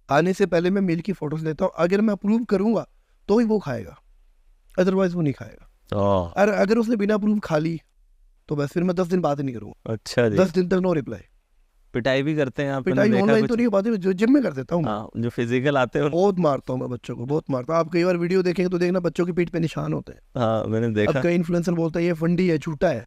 Speaker 1: आने से पहले मैं मील की फोटोज लेता हूँ, अगर मैं अप्रूव करूंगा तो ही वो खाएगा, अदरवाइज वो नहीं खाएगा। और अगर उसने बिना अप्रूव खा ली तो बस फिर मैं 10 दिन बात नहीं करूंगा।
Speaker 2: अच्छा जी।
Speaker 1: 10 दिन तक नो रिप्लाई।
Speaker 2: पिटाई भी करते हैं आप? मैंने
Speaker 1: पिटाई
Speaker 2: देखा
Speaker 1: ऑनलाइन तो
Speaker 2: कुछ।
Speaker 1: नहीं हो पाती, जो जिम में कर देता हूँ।
Speaker 2: हाँ, जो फिजिकल आते हैं
Speaker 1: बहुत मारता हूँ मैं बच्चों को, बहुत मारता हूँ। आप कई बार वीडियो देखेंगे तो देखना बच्चों की पीठ पे निशान होते हैं।
Speaker 2: हाँ, मैंने
Speaker 1: अब
Speaker 2: देखा।
Speaker 1: कई इन्फ्लुएंसर बोलता है ये फंडी है, झूठा है।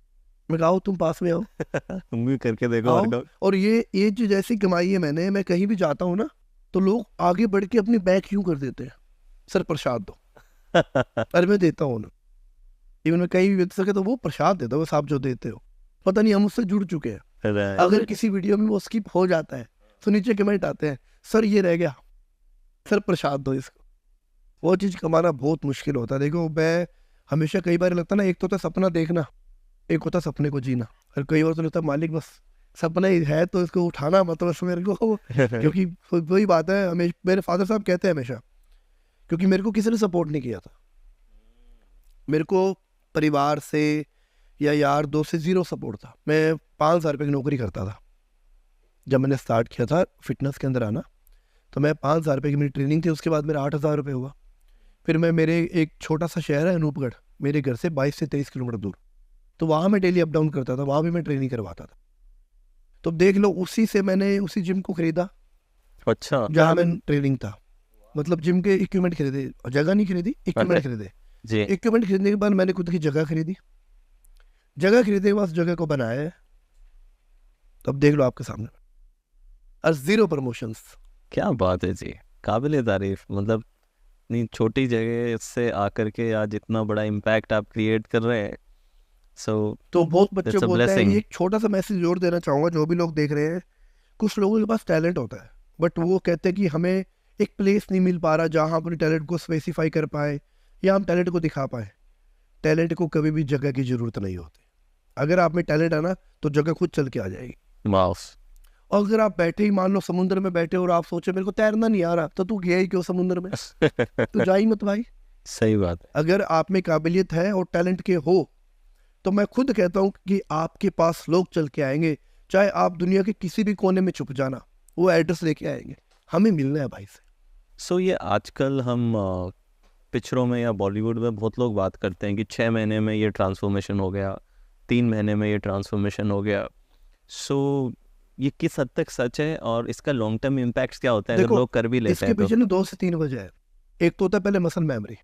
Speaker 1: मैं कहा आओ तुम पास में आओ,
Speaker 2: तुम भी करके देखो
Speaker 1: आओ।
Speaker 2: वर्कआउट।
Speaker 1: और ये जो जैसी कमाई है मैंने, मैं कहीं भी जाता हूँ ना तो लोग आगे बढ़ के अपनी बैग यूं कर देते हैं, सर प्रसाद दो। अरे मैं देता हूँ ना, इवन मैं कहीं भी बेच सके तो वो प्रसाद देता हूँ, आप जो देते हो पता नहीं हम उससे जुड़ चुके हैं। अगर किसी वीडियो में वो स्किप हो जाता है तो नीचे कमेंट आते हैं, सर ये रह गया, सर प्रसाद दो इसको। वो चीज़ कमाना बहुत मुश्किल होता है। देखो मैं हमेशा, कई बार लगता है ना, एक तो होता है सपना देखना, एक होता है सपने को जीना। और कई बार तो लगता है मालिक बस सपना ही है तो इसको उठाना मत बस मेरे को। क्योंकि वही बात है, हमेशा मेरे फादर साहब कहते हैं हमेशा, क्योंकि मेरे को किसी ने सपोर्ट नहीं किया था, मेरे को परिवार से या यार दोस्त से जीरो सपोर्ट था। मैं 5,000 रुपये की नौकरी करता था जब मैंने स्टार्ट किया था फिटनेस के अंदर आना, तो मैं 5,000 रुपये की मेरी ट्रेनिंग थी। उसके बाद मेरा 8,000 रुपये हुआ। फिर मैं, मेरे एक छोटा सा शहर है अनूपगढ़, मेरे घर से 22 से 23 किलोमीटर दूर, तो वहाँ मैं डेली अप डाउन करता था, वहाँ भी मैं ट्रेनिंग करवाता था। तो देख लो, उसी से मैंने उसी जिम को खरीदा
Speaker 2: अच्छा।
Speaker 1: जहाँ मैं ट्रेनिंग था। मतलब जिम के इक्विपमेंट खरीदे, जगह नहीं खरीदी, इक्विपमेंट खरीदे।
Speaker 2: जी।
Speaker 1: इक्विपमेंट खरीदने के बाद मैंने खुद की जगह खरीदी, जगह खरीदने के बाद जगह को बनाया है, तो अब देख लो आपके सामने, और 0 प्रमोशंस।
Speaker 2: क्या बात है जी, काबिले तारीफ। मतलब इतनी छोटी जगह से आकर के आज इतना बड़ा इम्पैक्ट आप क्रिएट कर रहे हैं, So
Speaker 1: तो बहुत बच्चे
Speaker 2: that's a
Speaker 1: बोलते हैं,
Speaker 2: blessing.
Speaker 1: ये एक छोटा सा मैसेज जोड़ देना चाहूँगा जो भी लोग देख रहे हैं, कुछ लोगों के पास टैलेंट होता है बट वो कहते हैं कि हमें एक प्लेस नहीं मिल पा रहा जहाँ अपने टैलेंट को स्पेसिफाई कर पाए या हम टैलेंट को दिखा पाए। टैलेंट को कभी भी जगह की ज़रूरत नहीं होती। अगर आप में टैलेंट है ना तो जगह खुद चल के आ जाएगी।
Speaker 2: Wow.
Speaker 1: और अगर आप बैठे ही मान लो समुद्र में बैठे और आप सोचे मेरे को तैरना नहीं आ रहा, तो तू गया ही क्यों समुद्र में? तू जा ही मत भाई।
Speaker 2: सही बात है।
Speaker 1: अगर आप में काबिलियत है और टैलेंट के हो तो मैं खुद कहता हूँ कि आपके पास लोग चल के आएंगे, चाहे आप दुनिया के किसी भी कोने में छुप जाना, वो एड्रेस लेके आएंगे, हमें मिलना है भाई से।
Speaker 2: सो ये आजकल हम पिक्चरों में या बॉलीवुड में बहुत लोग बात करते हैं कि 6 महीने में ये ट्रांसफॉर्मेशन हो गया, 3 महीने में ये ट्रांसफॉर्मेशन हो गया। सो ये किस हद तक सच है और इसका लॉन्ग टर्म इम्पैक्ट क्या होता है अगर
Speaker 1: देखो,
Speaker 2: लोग कर भी लेते
Speaker 1: इसके
Speaker 2: हैं तो?
Speaker 1: पीछे ना 2 से 3 वजह है। एक तो होता है पहले मसल मेमोरी,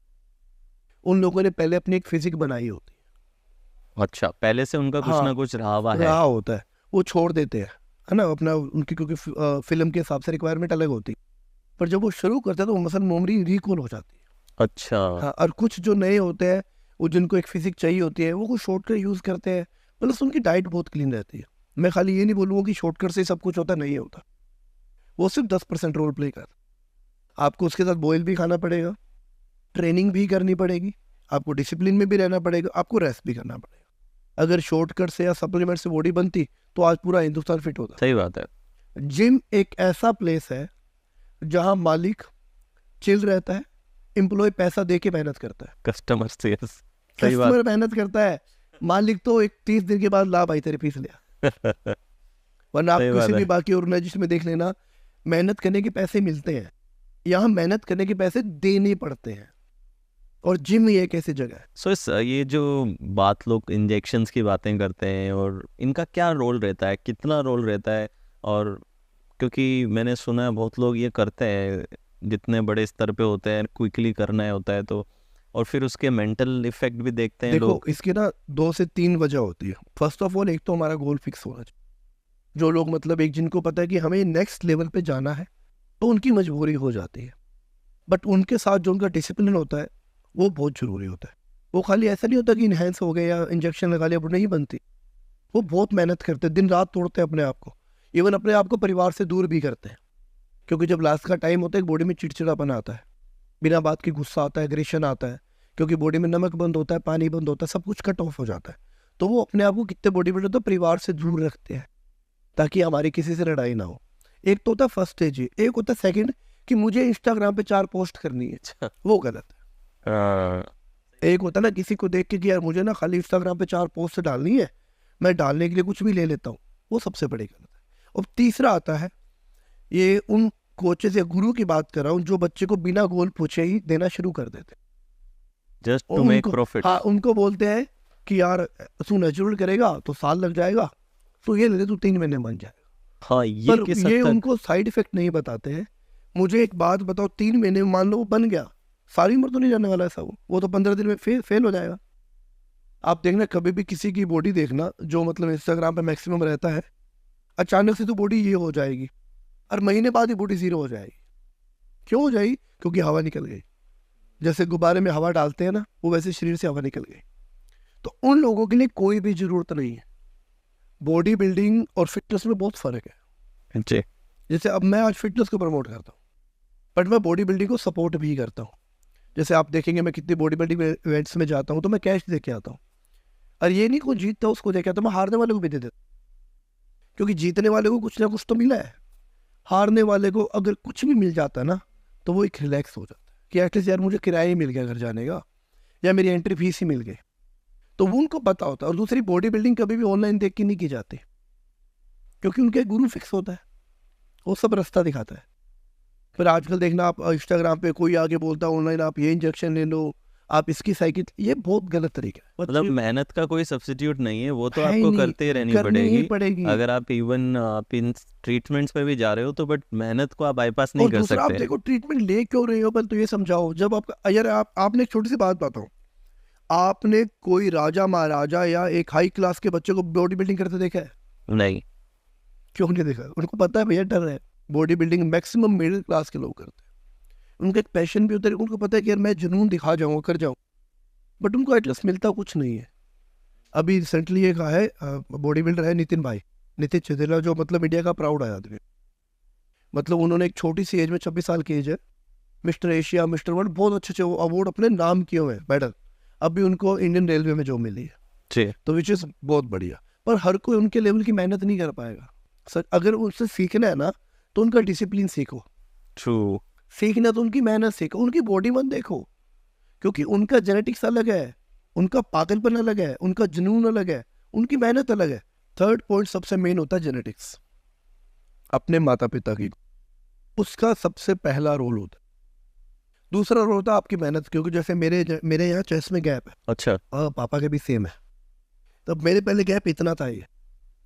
Speaker 1: उन लोगों ने पहले अपनी एक फिजिक बनाई होती
Speaker 2: अच्छा, पहले से उनका कुछ
Speaker 1: हाँ,
Speaker 2: ना कुछ रहा हुआ
Speaker 1: है,
Speaker 2: है।
Speaker 1: रहा होता है, वो छोड़ देते हैं, है ना, अपना उनकी, क्योंकि फिल्म के हिसाब से रिक्वायरमेंट अलग होती है, पर जब वो शुरू करते हैं तो वो मसल मेमोरी रिकॉल हो जाती है।
Speaker 2: अच्छा।
Speaker 1: हाँ, और कुछ जो नए होते हैं वो जिनको एक फिजिक चाहिए होती है वो कुछ शॉर्टकट यूज़ करते हैं, प्लस उनकी डाइट बहुत क्लीन रहती है। मैं खाली ये नहीं बोलूँगा कि शॉर्टकट से सब कुछ होता, नहीं होता, वो सिर्फ 10% रोल प्ले करता। आपको उसके साथ बॉयल भी खाना पड़ेगा, ट्रेनिंग भी करनी पड़ेगी, आपको डिसिप्लिन में भी रहना पड़ेगा, आपको रेस्ट भी करना पड़ेगा। अगर शॉर्टकट से या सप्लीमेंट से बॉडी बनती तो आज पूरा हिंदुस्तान फिट होता।
Speaker 2: सही बात है।
Speaker 1: जिम एक ऐसा प्लेस है जहाँ मालिक चिल रहता है, एम्प्लॉय पैसा दे के मेहनत करता है,
Speaker 2: कस्टमर से सही बात।
Speaker 1: कस्टमर मेहनत करता है, मालिक तो एक 30 दिन के बाद ला भाई तेरे फीस लिया। वरना आप
Speaker 2: सही बात
Speaker 1: किसी भी
Speaker 2: है।
Speaker 1: बाकी ऑर्गेनाइजेशन में देख लेना, मेहनत करने के पैसे मिलते हैं, यहाँ मेहनत करने के पैसे देने पड़ते हैं। और जिम ही एक ऐसी जगह है।
Speaker 2: सो ये जो बात लोग इंजेक्शंस की बातें करते हैं और इनका क्या रोल रहता है, कितना रोल रहता है? और क्योंकि मैंने सुना है बहुत लोग ये करते हैं, जितने बड़े स्तर पे होते हैं क्विकली करना है होता है तो, और फिर उसके मेंटल इफेक्ट भी देखते हैं
Speaker 1: देखो
Speaker 2: लोग।
Speaker 1: इसकी ना 2 से 3 वजह होती है। फर्स्ट ऑफ ऑल, एक तो हमारा गोल फिक्स होना चाहिए। जो लोग मतलब एक जिनको पता है कि हमें नेक्स्ट लेवल पे जाना है तो उनकी मजबूरी हो जाती है, बट उनके साथ जो उनका डिसिप्लिन होता है वो बहुत ज़रूरी होता है। वो खाली ऐसा नहीं होता कि इन्हेंस हो गए या इंजेक्शन लगा लिया, वो नहीं बनती। वो बहुत मेहनत करते हैं, दिन रात तोड़ते हैं अपने आप को, इवन अपने आप को परिवार से दूर भी करते हैं, क्योंकि जब लास्ट का टाइम होता है बॉडी में चिड़चिड़ापन आता है, बिना बात की गुस्सा आता है, एग्रेशन आता है, क्योंकि बॉडी में नमक बंद होता है, पानी बंद होता है, सब कुछ कट ऑफ हो जाता है। तो वो अपने आप को कितने बॉडी बिल्डर तो परिवार से दूर रखते हैं ताकि हमारी किसी से लड़ाई ना हो। एक तो होता है फर्स्ट स्टेज, एक होता है सेकंड कि मुझे इंस्टाग्राम पे 4 पोस्ट करनी है, वो गलत है। एक होता है ना किसी को देख के कि यार मुझे ना खाली इंस्टाग्राम पे 4 पोस्ट डालनी है, मैं डालने के लिए कुछ भी ले लेता हूँ, वो सबसे बड़ी गलत है। और तीसरा आता है, ये उन कोचेस या गुरु की बात कर रहा हूँ जो बच्चे को बिना गोल पूछे ही देना शुरू कर देते,
Speaker 2: जस्ट टू मेक प्रॉफिट।
Speaker 1: हाँ, उनको बोलते हैं कि यार तू नेचुरल करेगा तो साल लग जाएगा, तो ये ले ले, तू 3 महीने बन जाएगा।
Speaker 2: हाँ, ये
Speaker 1: पर
Speaker 2: किस हद
Speaker 1: ये
Speaker 2: तक?
Speaker 1: उनको साइड इफेक्ट नहीं बताते हैं। मुझे एक बात बताओ, 3 महीने में मान लो वो बन गया, सारी उम्र तो नहीं जाने वाला ऐसा, वो तो 15 दिन में फेल हो जाएगा। आप देखना कभी भी किसी की बॉडी देखना जो मतलब इंस्टाग्राम पे मैक्सिमम रहता है, अचानक से तो बॉडी ये हो जाएगी और महीने बाद ही बॉडी 0 हो जाएगी। क्यों हो जाएगी? क्योंकि हवा निकल गई। जैसे गुब्बारे में हवा डालते हैं ना, वो वैसे शरीर से हवा निकल गई। तो उन लोगों के लिए कोई भी जरूरत नहीं है। बॉडी बिल्डिंग और फिटनेस में बहुत फर्क है।
Speaker 2: जी।
Speaker 1: जैसे अब मैं आज फिटनेस को प्रमोट करता हूँ, बट मैं बॉडी बिल्डिंग को सपोर्ट भी करता हूँ। जैसे आप देखेंगे मैं कितनी बॉडी बिल्डिंग इवेंट्स में जाता हूँ तो मैं कैश दे के आता हूँ, और ये नहीं कोई जीतता उसको दे के आता हूँ, मैं हारने वाले को भी दे देता हूँ, क्योंकि जीतने वाले को कुछ ना कुछ तो मिला है। हारने वाले को अगर कुछ भी मिल जाता है ना तो वो एक रिलैक्स हो जाता है कि एटलीस्ट यार मुझे किराया ही मिल गया घर जाने का, या मेरी एंट्री फीस ही मिल गई, तो वो उनको पता होता है। और दूसरी, बॉडी बिल्डिंग कभी भी ऑनलाइन देख के नहीं की जाती, क्योंकि उनके गुरु फिक्स होता है, वो सब रास्ता दिखाता है। फिर आजकल देखना आप इंस्टाग्राम पे कोई आगे बोलता है ऑनलाइन आप ये इंजेक्शन ले लो, आप इसकी साइकिल, ये बहुत गलत तरीका है।
Speaker 2: मतलब मेहनत का कोई सब्स्टिट्यूट नहीं है, वो तो
Speaker 1: है ही
Speaker 2: आपको
Speaker 1: नहीं,
Speaker 2: करते ही रहनी
Speaker 1: करनी ही
Speaker 2: पड़ेगी। अगर आप इवन आप इन ट्रीटमेंट्स पे भी जा रहे हो तो बट मेहनत को आप बाईपास नहीं
Speaker 1: और
Speaker 2: कर
Speaker 1: दूसरा, आप
Speaker 2: सकते।
Speaker 1: देखो ट्रीटमेंट ले क्यों रहे हो, पहले तो ये समझाओ। जब आपका यार आपने एक छोटी सी बात बताओ, आपने कोई राजा महाराजा या एक हाई क्लास के बच्चे को बॉडी बिल्डिंग करते देखा है?
Speaker 2: नहीं।
Speaker 1: क्यों नहीं देखा? उनको पता है भैया डर है। Body building maximum middle class के लोग करते हैं, उनका एक पैशन भी होता है, उनको पता है कि यार मैं जुनून दिखा जाऊँ, कर जाऊँ, बट उनको एटलीस्ट मिलता कुछ नहीं है। अभी रिसेंटली एक है बॉडी बिल्डर है नितिन चिदेला, जो मतलब इंडिया का प्राउड है आदमी। मतलब उन्होंने एक छोटी सी एज में 26 साल की एज है, मिस्टर एशिया, मिस्टर वर्ल्ड, बहुत अच्छे अच्छे अवार्ड अपने नाम किए हुए हैं, मेडल। अभी उनको इंडियन रेलवे में जॉब मिली है,
Speaker 2: जी।
Speaker 1: तो विच इज़ बहुत बढ़िया। पर हर कोई उनके लेवल की मेहनत नहीं कर पाएगा सर। अगर उनसे सीखना है ना, तो उनका डिसिप्लिन सीखो।
Speaker 2: ट्रू।
Speaker 1: सीखना तो उनकी मेहनत सीखो, उनकी बॉडी मत देखो, क्योंकि उनका जेनेटिक्स अलग है, उनका पागलपन अलग है, उनका जुनून अलग है, उनकी मेहनत अलग है। थर्ड पॉइंट सबसे मेन होता है जेनेटिक्स, अपने माता पिता की, उसका सबसे पहला रोल होता है। दूसरा रोल होता है आपकी मेहनत, क्योंकि जैसे मेरे यहाँ चेस्ट में गैप है,
Speaker 2: अच्छा।
Speaker 1: पापा के भी सेम है। तब मेरे पहले गैप इतना था, ये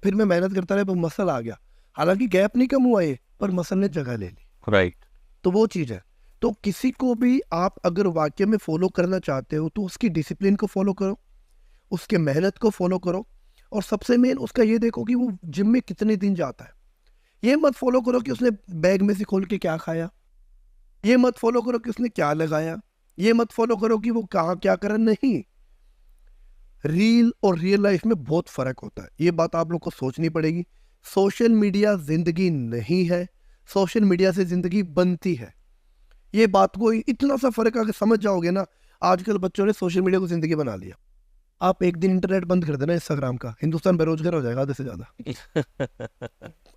Speaker 1: फिर मैं मेहनत करता रहा, मसल आ गया। हालांकि गैप नहीं कम हुआ ये, पर मसल ने जगह ले ली।
Speaker 2: राइट।
Speaker 1: तो वो चीज़ है। तो किसी को भी आप अगर वाकई में फॉलो करना चाहते हो, तो उसकी डिसिप्लिन को फॉलो करो, उसके मेहनत को फॉलो करो, और सबसे मेन उसका ये देखो कि वो जिम में कितने दिन जाता है। ये मत फॉलो करो कि उसने बैग में से खोल के क्या खाया, ये मत फॉलो करो कि उसने क्या लगाया, ये मत फॉलो करो कि वो कहाँ क्या कर रहा। नहीं, रील और रियल लाइफ में बहुत फर्क होता है, ये बात आप लोग को सोचनी पड़ेगी। सोशल मीडिया जिंदगी नहीं है, सोशल मीडिया से जिंदगी बनती है। ये बात को इतना सा फर्क अगर समझ जाओगे ना, आजकल बच्चों ने सोशल मीडिया को जिंदगी बना लिया। आप एक दिन इंटरनेट बंद कर देना इंस्टाग्राम का, हिंदुस्तान बेरोजगार हो जाएगा आधे से ज्यादा।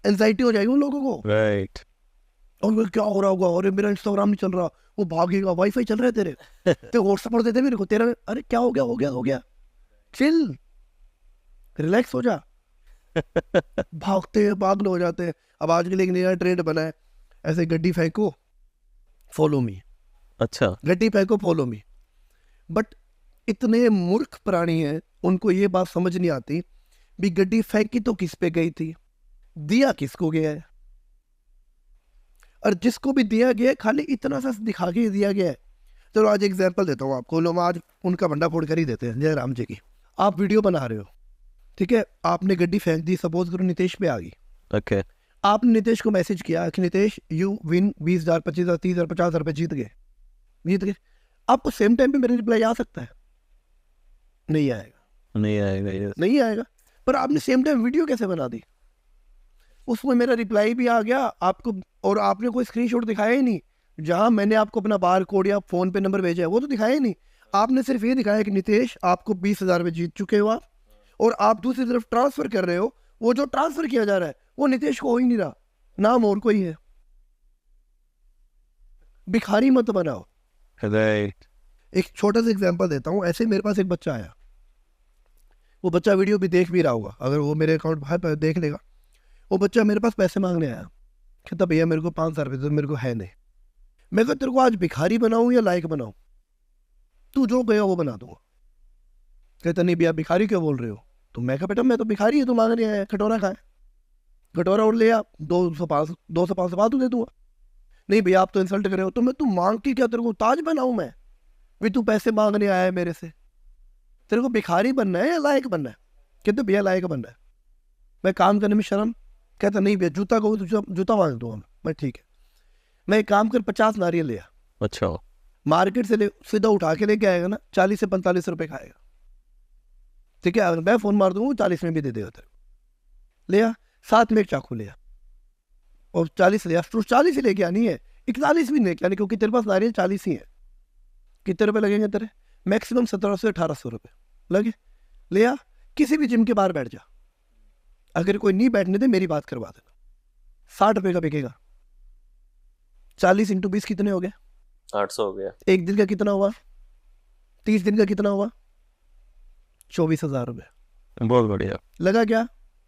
Speaker 1: एंजाइटी हो जाएगी उन लोगों को।
Speaker 2: राइट।
Speaker 1: और वो क्या हो रहा होगा, अरे मेरा इंस्टाग्राम नहीं चल रहा, वो भागेगा, वाईफाई चल रहा है तेरे, तो व्हाट्सएप पढ़ देते मेरे को तेरा, अरे क्या हो गया, हो गया हो गया, चिल, रिलैक्स हो जा। भागते हैं, पागल हो जाते हैं। अब आजकल एक नया ट्रेंड बना है, ऐसे गड्डी फेंको फॉलो मी,
Speaker 2: अच्छा।
Speaker 1: गड्डी फेंको फॉलो मी। बट इतने मूर्ख प्राणी हैं, उनको ये बात समझ नहीं आती भी गड्डी फेंकी तो किस पे गई थी, दिया किसको गया है। और जिसको भी दिया गया है, खाली इतना सा दिखा के दिया गया है। चलो आज एग्जाम्पल देता हूँ आपको, लोग आज उनका भंडा फोड़ कर ही देते हैं, जयराम जी की। आप वीडियो बना रहे हो, ठीक है, आपने गड्डी फेंक दी, सपोज करो नितेश पे आ गई।
Speaker 2: ओके।
Speaker 1: आपने नितेश को मैसेज किया कि नितेश यू विन 20,000, 25,000, 30,000, 50,000 रुपये जीत गए। आपको सेम टाइम पे मेरा रिप्लाई आ सकता है? नहीं आएगा,
Speaker 2: नहीं आएगा ये।
Speaker 1: नहीं आएगा। पर आपने सेम टाइम वीडियो कैसे बना दी, उसमें मेरा रिप्लाई भी आ गया आपको, और आपने कोई स्क्रीनशॉट दिखाया ही नहीं, जहां मैंने आपको अपना बार कोड या फोन पे नंबर भेजा है वो तो दिखाया ही नहीं। आपने सिर्फ ये दिखाया कि नितेश आपको 20,000 रुपये जीत चुके हो आप, और आप दूसरी तरफ ट्रांसफर कर रहे हो, वो जो ट्रांसफर किया जा रहा है वो नितेश को हो ही नहीं रहा, नाम और कोई है। भिखारी मत बनाओ।
Speaker 2: राइट।
Speaker 1: एक छोटा सा एग्जांपल देता हूँ। ऐसे मेरे पास एक बच्चा आया, वो बच्चा वीडियो भी देख भी रहा होगा, अगर वो मेरे अकाउंट भाई देख लेगा। वो बच्चा मेरे पास पैसे मांगने आया, कहता भैया मेरे को 5,000 रुपये तो मेरे को है नहीं। मैं कहता तेरे को आज भिखारी बनाऊँ या लायक बनाऊँ, तू जो गया वो बना दूंगा। कहता नहीं भैया भिखारी क्यों बोल रहे हो, तो मैं कहा बेटा मैं तो भिखारी है, तू मांगने आया, कटोरा खाए, कटोरा और ले आ, 200-500 बाद दे दूंगा। नहीं भैया आप तो इंसल्ट कर रहे हो, तो मैं तू मांग के क्या तेरे को ताज बनाऊं मैं, भी तू पैसे मांगने आया है मेरे से, तेरे को भिखारी बनना है या लायक बनना है? कहते भैया लायक बनना है। मैं काम करने में शर्म? कहता नहीं भैया जूता को जूता मांग दूंगा मैं, ठीक है। मैं एक काम कर 50 नारियल लिया,
Speaker 2: अच्छा।
Speaker 1: मार्केट से ले सीधा उठा के लेके आएगा ना, 40 से 45 रुपए खाएगा, ठीक है। अगर मैं फोन मार दूंगा 40 में भी दे देगा तेरे को। लिया, साथ में एक चाकू लिया और 40 लिया, तो 40 ही लेके आनी है, 41 भी लेके आनी, क्योंकि तेरे पास नारियल 40 ही है। कितने रुपए लगेंगे तेरे? मैक्सिमम 1700 से 1800 रुपये लगे। लिया, किसी भी जिम के बाहर बैठ जा, अगर कोई नहीं बैठने दे मेरी बात करवा देना, 60 रुपये का बिकेगा। 40 × 20 कितने हो गए?
Speaker 2: 800 हो गया।
Speaker 1: एक दिन का कितना हुआ? 30 दिन का कितना हुआ? 24,000 रुपये।
Speaker 2: बहुत बढ़िया।
Speaker 1: लगा क्या?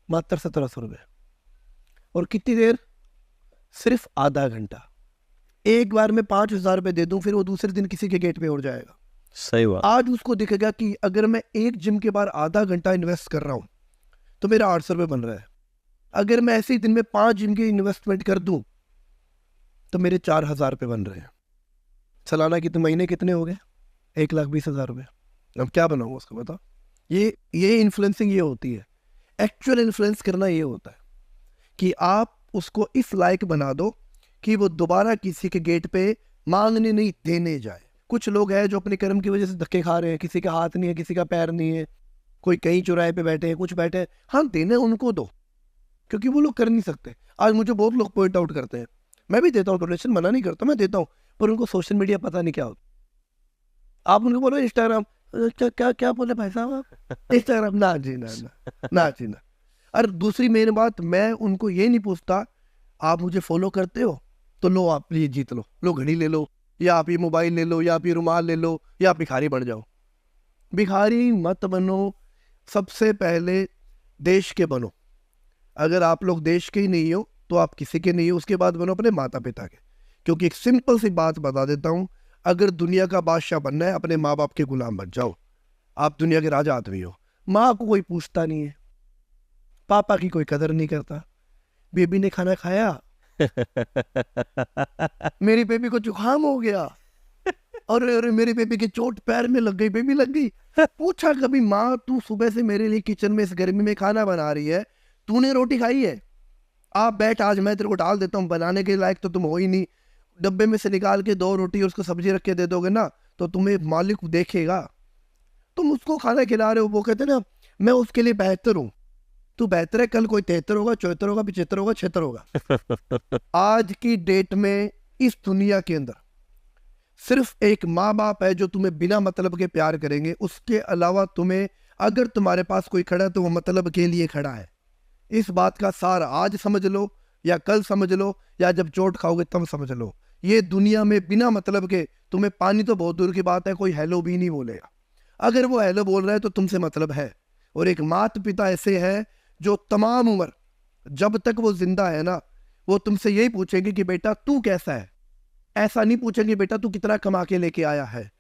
Speaker 1: मात्र 1700 रुपये। और कितनी देर? सिर्फ आधा घंटा। एक बार में 5,000 रुपये दे दूं, फिर वो दूसरे दिन किसी के गेट पे उड़ जाएगा।
Speaker 2: सही बात।
Speaker 1: आज उसको दिखेगा कि अगर मैं एक जिम के बाहर आधा घंटा इन्वेस्ट कर रहा हूं तो मेरा 800 रुपये बन रहा है। अगर मैं ऐसे ही दिन में 5 जिम की इन्वेस्टमेंट कर दूं तो मेरे 4,000 रुपये बन रहे हैं। सालाना कितने, महीने कितने हो गए? 1,20,000 रुपये। अब क्या बनाऊँ उसको बता। ये इन्फ्लुएंसिंग ये होती है, एक्चुअल इन्फ्लुएंस करना ये होता है कि आप उसको इस लायक बना दो कि वो दोबारा किसी के गेट पे मांगने नहीं, देने जाए। कुछ लोग हैं जो अपने कर्म की वजह से धक्के खा रहे हैं, किसी का हाथ नहीं है, किसी का पैर नहीं है, कोई कहीं चौराहे पे बैठे हैं, कुछ बैठे हैं, हाँ देना उनको दो, क्योंकि वो लोग कर नहीं सकते। आज मुझे बहुत लोग पॉइंट आउट करते हैं, मैं भी देता हूँ डोनेशन, मना नहीं करता, मैं देता हूँ, पर उनको सोशल मीडिया पता नहीं क्या होता। आप उनको बोलो इंस्टाग्राम, क्या क्या क्या बोले भाई साहब आप, इंस्टाग्राम, ना जी ना ना, ना जी ना। और दूसरी मेन बात, मैं उनको ये नहीं पूछता आप मुझे फॉलो करते हो तो लो आप ये जीत लो घड़ी ले लो, या आप ये मोबाइल ले लो, या आप ये रुमाल ले लो, या आप भिखारी बन जाओ। भिखारी मत बनो, सबसे पहले देश के बनो। अगर आप लोग देश के ही नहीं हो तो आप किसी के नहीं हो, उसके बाद बनो अपने माता पिता के। क्योंकि एक सिंपल सी बात बता देता हूँ, अगर दुनिया का बादशाह बनना है अपने माँ बाप के गुलाम बन जाओ, आप दुनिया के राजा आदमी हो। माँ को कोई पूछता नहीं है, पापा की कोई कदर नहीं करता, बेबी ने खाना खाया, मेरी बेबी को जुकाम हो गया, और मेरी बेबी की चोट पैर में लग गई, बेबी लग गई। पूछा कभी माँ तू सुबह से मेरे लिए किचन में इस गर्मी में खाना बना रही है, तूने रोटी खाई है? आप बैठ, आज मैं तेरे को डाल देता हूँ, बनाने के लायक तो तुम हो ही नहीं। डब्बे में से निकाल के 2 रोटी और उसको सब्जी रख के दे दोगे ना, तो तुम्हें मालिक देखेगा। तुम उसको खाना खिला रहे हो, वो कहते ना मैं उसके लिए बेहतर हूँ। तू बेहतर है, कल कोई 73 होगा, 74 होगा, 75 होगा, 76 होगा। आज की डेट में इस दुनिया के अंदर सिर्फ एक माँ बाप है जो तुम्हें बिना मतलब के प्यार करेंगे। उसके अलावा तुम्हें, अगर तुम्हारे पास कोई खड़ा है तो वो मतलब के लिए खड़ा है। इस बात का सार आज समझ लो, या कल समझ लो, या जब चोट खाओगे तब समझ लो। ये दुनिया में बिना मतलब के तुम्हें पानी तो बहुत दूर की बात है, कोई हेलो भी नहीं बोलेगा। अगर वो हेलो बोल रहा है तो तुमसे मतलब है। और एक माता पिता ऐसे हैं जो तमाम उम्र, जब तक वो जिंदा है ना, वो तुमसे यही पूछेंगे कि बेटा तू कैसा है। ऐसा नहीं पूछेंगे बेटा तू कितना कमा के लेके आया है,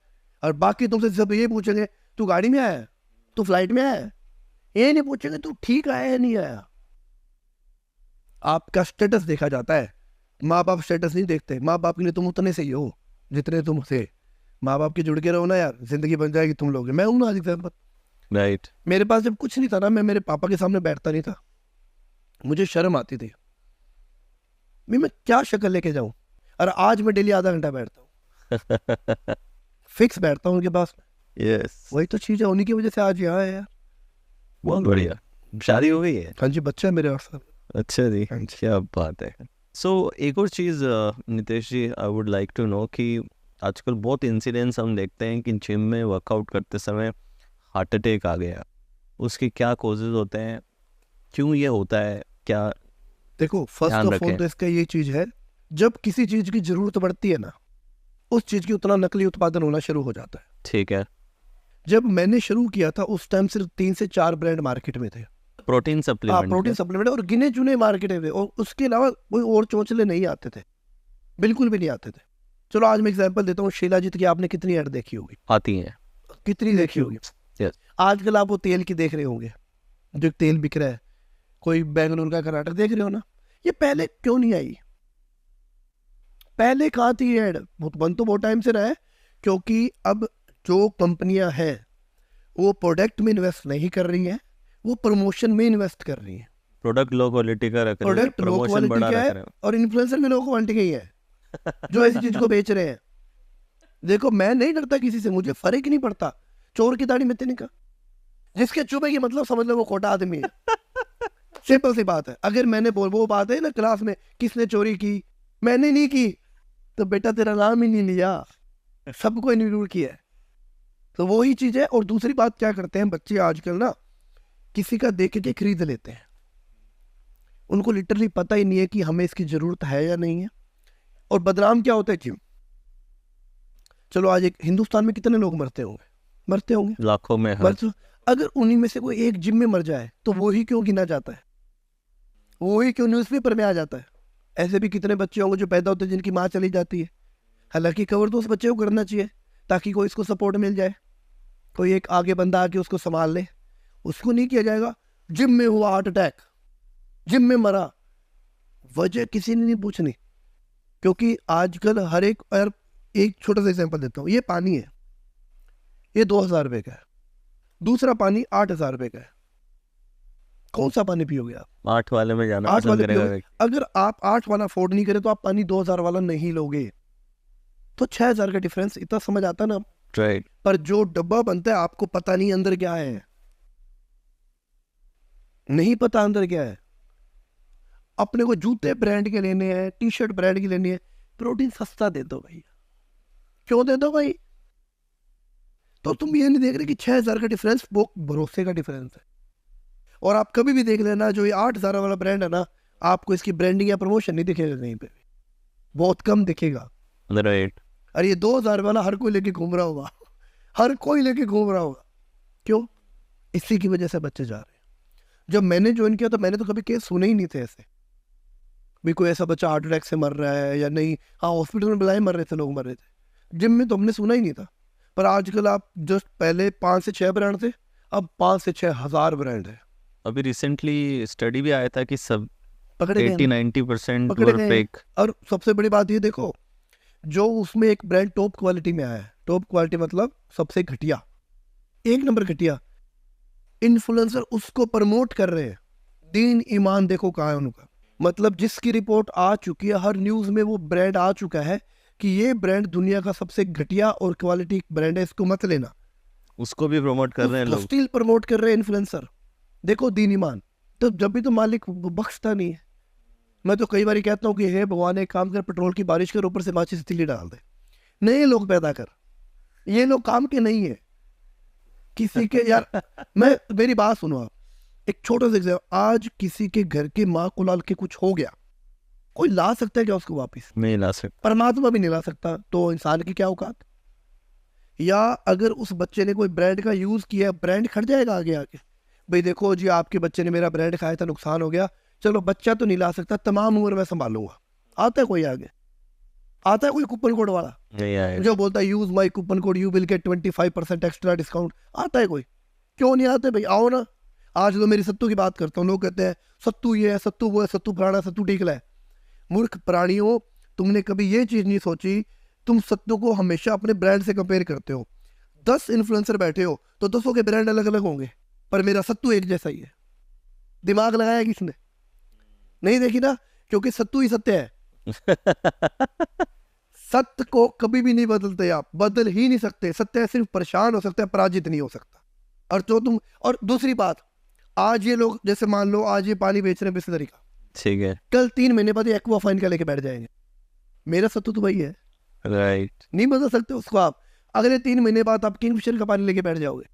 Speaker 1: और बाकी तुमसे सब ये पूछेंगे तू गाड़ी में आया है, तू फ्लाइट में आया है। ये नहीं पूछेंगे तू ठीक आया है नहीं आया। आपका स्टेटस देखा जाता है, माँ बाप स्टेटस नहीं देखते। माँ बाप के लिए तुम उतने से ही हो जितने तुम थे। माँ बाप के जुड़ के रहो ना यार, जिंदगी बन जाएगी तुम लोग। मैं हूं ना आज एग्जाम्पल,
Speaker 2: राइट।
Speaker 1: मेरे पास जब कुछ नहीं था ना, मैं मेरे पापा के सामने बैठता नहीं था, मुझे शर्म आती थी। मैं क्या शक्ल लेके जाऊं, और आज मैं डेली आधा घंटा बैठता हूँ, फिक्स बैठता हूँ उनके पास।
Speaker 2: यस,
Speaker 1: वही तो चीज है, उन्हीं की वजह से आज यहाँ है यार।
Speaker 2: बहुत बढ़िया। शादी हो गई है?
Speaker 1: हाँ जी, बच्चा है मेरे और।
Speaker 2: अच्छा जी,
Speaker 1: हाँ जी।
Speaker 2: क्या बात है। सो एक और चीज़ Nitesh ji, I would like to know कि आजकल बहुत इंसिडेंट्स हम देखते हैं कि जिम में वर्कआउट करते समय हार्ट अटैक आ गया। उसके क्या कॉजेज होते हैं, क्यों ये होता है, क्या?
Speaker 1: देखो फर्स्ट
Speaker 2: ध्यान
Speaker 1: ऑफ ऑल
Speaker 2: रखें।
Speaker 1: तो इसका ये चीज है, जब किसी चीज की जरूरत बढ़ती है ना, उस चीज की उतना नकली उत्पादन होना शुरू हो जाता है।
Speaker 2: ठीक है।
Speaker 1: जब मैंने शुरू किया था उस टाइम सिर्फ 3 से 4 ब्रांड मार्केट में थे।
Speaker 2: प्रोटीन
Speaker 1: हाँ,
Speaker 2: सप्लीमेंट।
Speaker 1: प्रोटीन सप्लीमेंट, और गिने चुने मार्केट में थे, और उसके अलावा कोई और चोंचले नहीं आते थे, बिल्कुल भी नहीं आते थे। चलो आज मैं एग्जांपल देता हूँ, शिलाजीत की आपने कितनी ऐड देखी होगी?
Speaker 2: आती हैं।
Speaker 1: कितनी देखी होगी?
Speaker 2: Yes.
Speaker 1: आजकल आप वो तेल की देख रहे होंगे, जो एक तेल बिक रहा है, कोई बेंगलुरु का, कर्नाटक, देख रहे हो ना। ये पहले क्यों नहीं आई? पहले कहाँ थी ऐड? बंद तो बहुत टाइम से रहा है, क्योंकि अब जो कंपनियां हैं वो प्रोडक्ट में इन्वेस्ट नहीं कर रही हैं, वो प्रमोशन में इन्वेस्ट कर रही हैं।
Speaker 2: प्रोडक्ट लो क्वालिटी का रख रहे हैं,
Speaker 1: प्रोडक्ट लो
Speaker 2: प्रमोशन
Speaker 1: क्वालिटी
Speaker 2: बड़ा
Speaker 1: का
Speaker 2: रख
Speaker 1: है,
Speaker 2: रहे हैं।
Speaker 1: और इन्फ्लुएंसर भी लो क्वालिटी का ही है जो ऐसी चीज को बेच रहे हैं। देखो मैं नहीं डरता किसी से, मुझे फर्क ही नहीं पड़ता। चोर की दाढ़ी में तेने का, जिसके चुभेगी मतलब समझ लो वो खोटा आदमी है। सिंपल सी बात है। अगर मैंने वो बात है ना क्लास में, किसने चोरी की, मैंने नहीं की, तो बेटा तेरा नाम ही नहीं लिया, सबको इन्क्लूड किया है। तो वही चीज है। और दूसरी बात क्या करते हैं बच्चे आजकल ना, किसी का देख के खरीद लेते हैं, उनको लिटरली पता ही नहीं है कि हमें इसकी जरूरत है या नहीं है। और बदनाम क्या होता है जिम। चलो आज एक हिंदुस्तान में कितने लोग मरते होंगे
Speaker 2: लाखों में। हाँ।
Speaker 1: बस अगर उन्हीं में से कोई एक जिम में मर जाए तो वो ही क्यों गिना जाता है, वो ही क्यों न्यूज़पेपर में आ जाता है? ऐसे भी कितने बच्चे होंगे जो पैदा होते हैं जिनकी माँ चली जाती है। हालांकि कवर तो उस बच्चे को करना चाहिए ताकि कोई इसको सपोर्ट मिल जाए, कोई एक आगे बंदा आके उसको संभाल ले। उसको नहीं किया जाएगा। जिम में हुआ हार्ट अटैक, जिम में मरा, वजह किसी ने नहीं पूछनी। क्योंकि आजकल हर एक, और एक छोटा सा एग्जांपल देता हूँ, ये पानी है, ये 2000 रुपए का है, दूसरा पानी 8000 रुपए का है। कौन सा पानी पियोगे आप?
Speaker 2: 8 वाले में जाना
Speaker 1: 8
Speaker 2: पसंद
Speaker 1: वाले
Speaker 2: करेगा
Speaker 1: पियोगे।
Speaker 2: व्यक्ति।
Speaker 1: अगर आप 8 वाला अफोर्ड नहीं करें तो आप पानी 2000 वाला नहीं लोगे। तो 6000 का डिफरेंस, इतना समझ आता ना।
Speaker 2: राइट।
Speaker 1: पर जो डब्बा बनता है आपको पता नहीं अंदर क्या है। नहीं पता अंदर क्या है। अपने को जूते ब्रांड के लेने हैं, टी शर्ट ब्रांड की लेनी है, प्रोटीन सस्ता दे दो भैया। क्यों दे दो भाई? तो तुम ये नहीं देख रहे कि 6,000 का डिफरेंस वो भरोसे का डिफरेंस है। और आप कभी भी देख लेना, जो ये 8,000 वाला ब्रांड है ना, आपको इसकी ब्रांडिंग या प्रमोशन नहीं दिखेगा कहीं पे भी, बहुत कम दिखेगा।
Speaker 2: राइट।
Speaker 1: अरे ये 2,000 वाला हर कोई लेके घूम रहा होगा, हर कोई लेके घूम रहा होगा। क्यों? इसी की वजह से बच्चे जा रहे हैं। जब मैंने ज्वाइन किया तो मैंने तो कभी केस सुने ही नहीं थे ऐसे भी कोई ऐसा बच्चा हार्ट अटैक से मर रहा है या नहीं। हाँ, हॉस्पिटल में बुलाए मर रहे थे लोग, मर रहे थे। जिम में तो हमने सुना ही नहीं था। पर आजकल आप जस्ट पहले 5 से 6 ब्रांड थे, अब 5 से 6 हज़ार ब्रांड है।
Speaker 2: अभी रिसेंटली स्टडी भी आया था कि सब
Speaker 1: पकड़े गए
Speaker 2: 80-90%
Speaker 1: पकड़े
Speaker 2: वर
Speaker 1: गए।
Speaker 2: फेक।
Speaker 1: और सबसे बड़ी बात ये देखो, जो उसमें एक ब्रांड टॉप क्वालिटी में आया है, टॉप क्वालिटी मतलब सबसे घटिया, 1 नंबर घटिया, इन्फ्लुएंसर उसको प्रमोट कर रहे हैं। दीन ईमान देखो कहाँ है उनका। मतलब जिसकी रिपोर्ट आ चुकी है, हर न्यूज में वो ब्रांड आ चुका है कि ये ब्रांड दुनिया का सबसे घटिया और क्वालिटी ब्रांड है, इसको मत लेना।
Speaker 2: उसको भी प्रमोट कर रहे हैं लोग।
Speaker 1: स्टिल प्रमोट कर रहे हैं इन्फ्लुएंसर। देखो दीन ईमान, तो जब भी तो मालिक बख्शता नहीं है। मैं तो कई बार कहता हूँ कि हे भगवान, एक काम कर, पेट्रोल की बारिश कर, ऊपर से माचिस तिल्ली डाल दे, नए लोग पैदा कर। ये लोग काम के नहीं है किसी के यार। मेरी बात सुनो आप, एक छोटा सा एग्जाम्पल, आज किसी के घर के माँ को लाल के कुछ हो गया, कोई ला सकता है क्या उसको वापस?
Speaker 2: नहीं ला सकता।
Speaker 1: परमात्मा भी नहीं ला सकता, तो इंसान की क्या औकात? या अगर उस बच्चे ने कोई ब्रांड का यूज किया, ब्रांड खट जाएगा आगे आके, भाई देखो जी आपके बच्चे ने मेरा ब्रांड खाया था, नुकसान हो गया, चलो बच्चा तो नहीं ला सकता, तमाम उम्र मैं संभालूंगा। आता है कोई आगे? आता है कोई कूपन कोड वाला
Speaker 2: नहीं आएगा।
Speaker 1: जो बोलता है use my coupon code you will get 25% extra discount? आता है कोई? क्यों नहीं आते भाई? आओ ना। आज तो मेरी सत्तू की बात करता हूँ, लोग कहते हैं सत्तू ये है, सत्तू वो है, सत्तू पुराना, सत्तू टीकला है। मूर्ख प्राणियों, तुमने कभी ये चीज नहीं सोची, तुम सत्तू को हमेशा अपने ब्रांड से कंपेयर करते हो। 10 इन्फ्लुएंसर बैठे हो तो 10 के ब्रांड अलग अलग होंगे, पर मेरा सत्तू एक जैसा ही है। दिमाग लगाया किसने? नहीं देखी ना, क्योंकि सत्तू ही सत्य है। सत्य को कभी भी नहीं बदलते, आप बदल ही नहीं सकते। सत्य सिर्फ परेशान हो सकता है, पराजित नहीं हो सकता। और जो तुम, और दूसरी बात, आज ये लोग जैसे मान लो आज ये पानी बेच रहे हैं बिस्लरी का,
Speaker 2: ठीक है।
Speaker 1: कल 3 महीने बाद एक्वा फाइन का लेके बैठ जाएंगे। मेरा सत्तू तो वही है,
Speaker 2: राइट।
Speaker 1: नहीं बदल सकते उसको आप। अगले 3 महीने बाद आप किंगफिशर का पानी लेके बैठ जाओगे।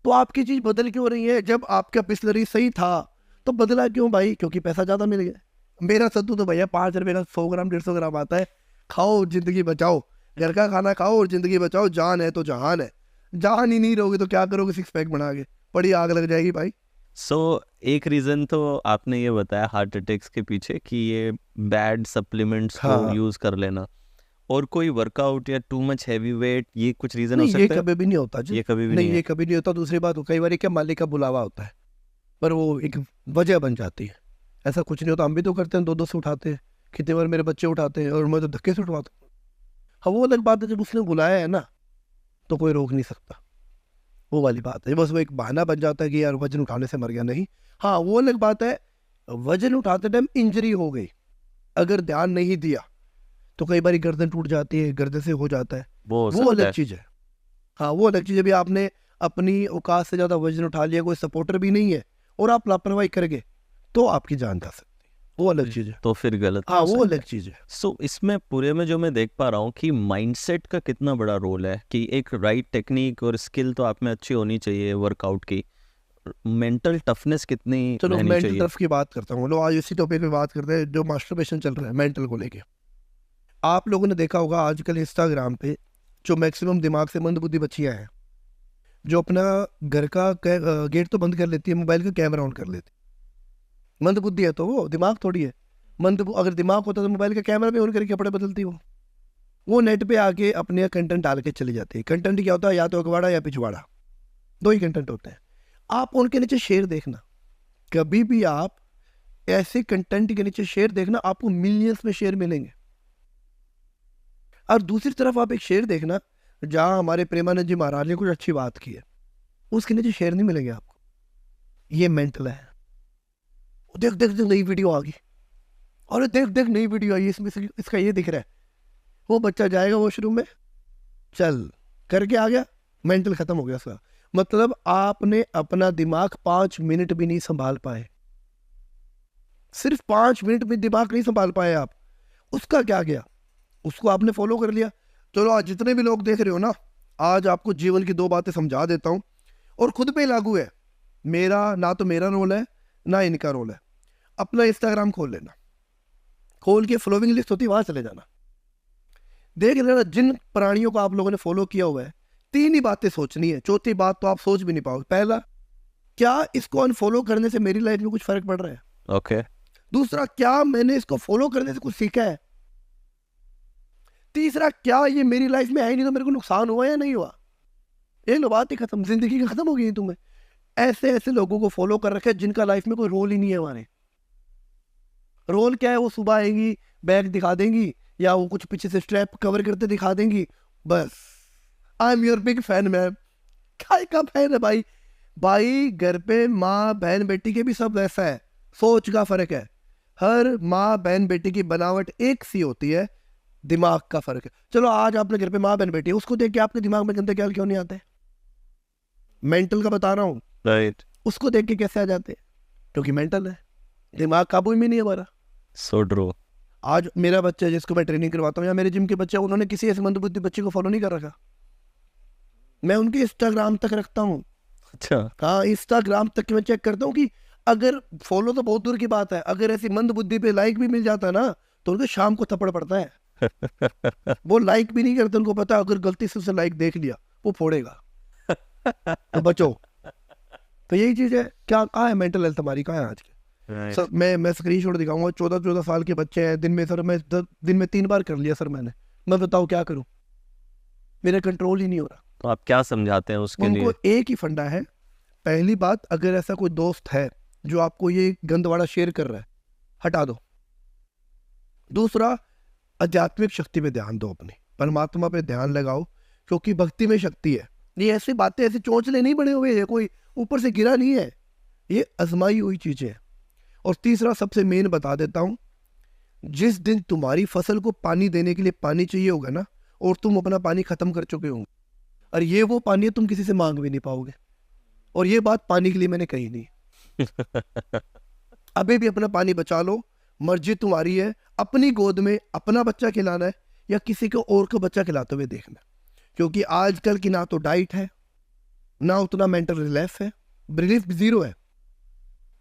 Speaker 1: तो आपकी चीज बदल क्यों रही है? जब आपका बिस्लरी सही था तो बदला क्यों भाई? क्योंकि पैसा ज्यादा मिल गया। मेरा सत्तू तो भैया 5 रुपए का 100 ग्राम 150 ग्राम आता है। खाओ, जिंदगी बचाओ, घर का खाना खाओ और जिंदगी बचाओ। जान है तो जहान है, जान ही नहीं रहोगे तो क्या करोगे? 6 पैक बना के बड़ी आग लग जाएगी भाई।
Speaker 2: एक रीजन तो आपने ये बताया हार्ट अटैक्स के पीछे कि ये बैड सप्लीमेंट्स को यूज कर लेना, और कोई वर्कआउट या टू मच हैवी वेट, ये कुछ रीजन हो सकता है?
Speaker 1: ये कभी भी नहीं होता जी,
Speaker 2: ये कभी भी
Speaker 1: नहीं, ये कभी नहीं होता। दूसरी बात, कई बार क्या मालिक का बुलावा होता है, पर वो एक वजह बन जाती है। ऐसा कुछ नहीं होता, हम भी तो करते हैं, 2-2 से उठाते हैं। कितने बार मेरे बच्चे उठाते हैं और मैं तो धक्के से उठवाता हूँ। हाँ, वो अलग बात है, जब उसने बुलाया है ना तो कोई रोक नहीं सकता, वो वाली बात है। बस वो एक बहाना बन जाता है कि यार वजन उठाने से मर गया। नहीं, हाँ वो अलग बात है, वजन उठाते टाइम इंजरी हो गई, अगर ध्यान नहीं दिया तो कई बार गर्दन टूट जाती है, गर्दन से हो जाता है, वो अलग चीज है। हाँ, वो अलग चीज है। अभी आपने अपनी औकात से ज्यादा वजन उठा लिया, कोई सपोर्टर भी नहीं है, और आप लापरवाही करेंगे तो आपकी जान जा सकती है, वो अलग चीज है।
Speaker 2: तो फिर गलत।
Speaker 1: हाँ, वो अलग चीज है।
Speaker 2: इसमें पूरे में जो मैं देख पा रहा हूँ कि माइंडसेट का कितना बड़ा रोल है, कि एक राइट टेक्निक और स्किल तो आप में अच्छी होनी चाहिए वर्कआउट की, मेंटल टफनेस कितनी
Speaker 1: चलो
Speaker 2: रहनी
Speaker 1: मेंटल
Speaker 2: चाहिए।
Speaker 1: टफ की बात करता हूँ। लो आज इसी टॉपिक पे बात करते हैं, जो मास्टरबेशन चल रहा है मेंटल को लेके। आप लोगों ने देखा होगा आजकल इंस्टाग्राम पे जो मैक्सिमम दिमाग से मंदबुद्धि बच्चियां हैं, जो अपना घर का गेट तो बंद कर लेती है, मोबाइल का कैमरा ऑन कर लेती है। मंदबुद्धि है तो वो दिमाग थोड़ी है। अगर दिमाग होता तो मोबाइल का कैमरा भी ऑन करके कपड़े बदलती वो नेट पे आके अपने कंटेंट डाल के चली जाती है। कंटेंट क्या होता है? या तो अखबाड़ा या पिछवाड़ा, 2 ही कंटेंट होते हैं। आप उनके नीचे शेयर देखना, कभी भी आप ऐसे कंटेंट के नीचे शेयर देखना, आपको मिलियंस में शेयर मिलेंगे। और दूसरी तरफ आप एक शेयर देखना जहां हमारे प्रेमानंद जी महाराज ने कुछ अच्छी बात की है, उसके नीचे शेयर नहीं मिलेंगे आपको। ये मेंटल है। देख देख देख नई वीडियो आ गई, और देख देख नई वीडियो आई, इसमें इसका ये दिख रहा है। वो बच्चा जाएगा वॉशरूम में, चल करके आ गया, मेंटल खत्म हो गया उसका। मतलब आपने अपना दिमाग 5 मिनट भी नहीं संभाल पाए, सिर्फ 5 मिनट में दिमाग नहीं संभाल पाए आप। उसका क्या गया, उसको आपने फॉलो कर लिया। चलो आज जितने भी लोग देख रहे हो ना, आज आपको जीवन की 2 बातें समझा देता हूँ और खुद पे लागू है। ना तो मेरा रोल है ना इनका रोल है। अपना इंस्टाग्राम खोल लेना, खोल के फॉलोइंग लिस्ट होती है वहां चले जाना, देख लेना जिन प्राणियों को आप लोगों ने फॉलो किया हुआ है। 3 ही बातें सोचनी है, चौथी बात तो आप सोच भी नहीं पाओगे। पहला, क्या इसको अनफॉलो करने से मेरी लाइफ में कुछ फर्क पड़ रहा है?
Speaker 2: ओके।
Speaker 1: दूसरा, क्या मैंने इसको फॉलो करने से कुछ सीखा है? तीसरा, क्या ये मेरी लाइफ में है नहीं तो मेरे को नुकसान हुआ या नहीं हुआ? ये लो, बात ही खत्म, जिंदगी खत्म हो गई तुम्हें। ऐसे ऐसे लोगों को फॉलो कर रखे जिनका लाइफ में कोई रोल ही नहीं है। हमारे रोल क्या है? वो सुबह आएंगी, बैग दिखा देंगी, या वो कुछ पीछे से स्ट्रैप कवर करते दिखा देंगी, बस। I am your big fan ma'am. काय का फैन है भाई? भाई घर पे माँ बहन बेटी के भी सब वैसा है, सोच का फर्क है। हर माँ बहन बेटी की बनावट एक सी होती है, दिमाग का फर्क है। चलो आज आपने घर पे माँ बहन बेटी है, उसको देख के आपके दिमाग में गंदे ख्याल क्यों नहीं आते? मेंटल का बता रहा हूँ।
Speaker 2: राइट।
Speaker 1: उसको देख के कैसे आ जाते? क्योंकि मेंटल है, दिमाग काबू में नहीं है हमारा।
Speaker 2: So true.
Speaker 1: आज मेरा बच्चा जिसको मैं ट्रेनिंग करवाता हूँ, या मेरे जिम के बच्चे, उन्होंने किसी ऐसे मंदबुद्धि बच्चे को फॉलो नहीं कर रखा। मैं उनके इंस्टाग्राम तक रखता हूँ।
Speaker 2: अच्छा।
Speaker 1: हाँ, इंस्टाग्राम तक मैं चेक करता हूँ कि अगर फॉलो तो बहुत दूर की बात है, अगर ऐसी मंद बुद्धि पे लाइक भी मिल जाता है ना, तो उनको शाम को थप्पड़ पड़ता है। वो लाइक भी नहीं करते, उनको पता है अगर गलती से उसे लाइक देख लिया वो फोड़ेगा, तो बचो। तो यही चीज है। क्या कहाँ है मेंटल हेल्थ हमारी, कहाँ है आज के?
Speaker 2: Right.
Speaker 1: सर मैं स्क्रीनशॉट दिखाऊंगा, 14 साल के बच्चे हैं, दिन में सर मैं दिन में 3 बार कर लिया सर मैंने। मैं बताऊँ क्या करूँ, मेरा कंट्रोल ही नहीं हो रहा।
Speaker 2: तो आप क्या समझाते हैं उसके
Speaker 1: उनको
Speaker 2: लिए?
Speaker 1: एक ही फंडा है। पहली बात, अगर ऐसा कोई दोस्त है जो आपको ये गंदवाड़ा शेयर कर रहा है, हटा दो। दूसरा, आध्यात्मिक शक्ति पे ध्यान दो, अपनी परमात्मा पे ध्यान लगाओ, क्योंकि भक्ति में शक्ति है। ये ऐसी बातें, ऐसे चोंचले नहीं बने हुए हैं, कोई ऊपर से गिरा नहीं है, ये आजमाई हुई चीजें हैं। और तीसरा, सबसे मेन बता देता हूं, जिस दिन तुम्हारी फसल को पानी देने के लिए पानी चाहिए होगा ना, और तुम अपना पानी खत्म कर चुके होंगे, और ये वो पानी है तुम किसी से मांग भी नहीं पाओगे। और ये बात पानी के लिए मैंने कही नहीं। अभी भी अपना पानी बचा लो, मर्जी तुम्हारी है। अपनी गोद में अपना बच्चा खिलाना है या किसी को और को बच्चा खिलाते हुए देखना, क्योंकि आजकल की ना तो डाइट है, ना उतना मेंटल रिलीफ है, रिलीफ जीरो है,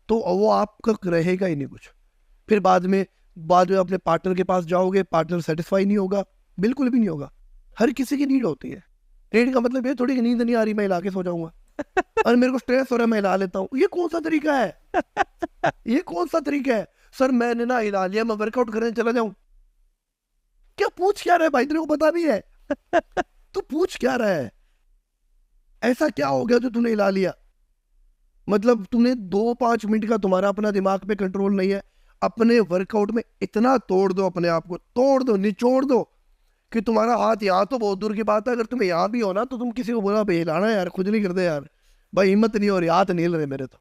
Speaker 1: तो वो आपका रहेगा ही नहीं कुछ। फिर बाद में अपने पार्टनर के पास जाओगे, पार्टनर सेटिस्फाई नहीं होगा, बिल्कुल भी नहीं होगा। हर किसी की नीड होती है। नीड का मतलब ये थोड़ी कि नींद नहीं आ रही मैं हिला के सो जाऊंगा, और मेरे को स्ट्रेस हो रहा है मैं हिला लेता हूँ। ये कौन सा तरीका है? ये कौन सा तरीका है? सर मैंने ना हिला लिया, मैं वर्कआउट करने चला जाऊं। क्या पूछ क्या रहा है भाई, तेरे को पता भी है? तू पूछ क्या रहा है? ऐसा क्या हो गया जो तूने हिला लिया? मतलब तुमने 2-5 मिनट का तुम्हारा अपना दिमाग पे कंट्रोल नहीं है। अपने वर्कआउट में इतना तोड़ दो, अपने आप को तोड़ दो, निचोड़ दो, कि तुम्हारा हाथ यहाँ तो बहुत दूर की बात है, अगर तुम्हें यहाँ भी हो ना, तो तुम किसी को बोला भाई हिलाना यार, खुजली कर दे यार, भाई हिम्मत नहीं हो रही, हाथ नहीं हिल रहे मेरे तो।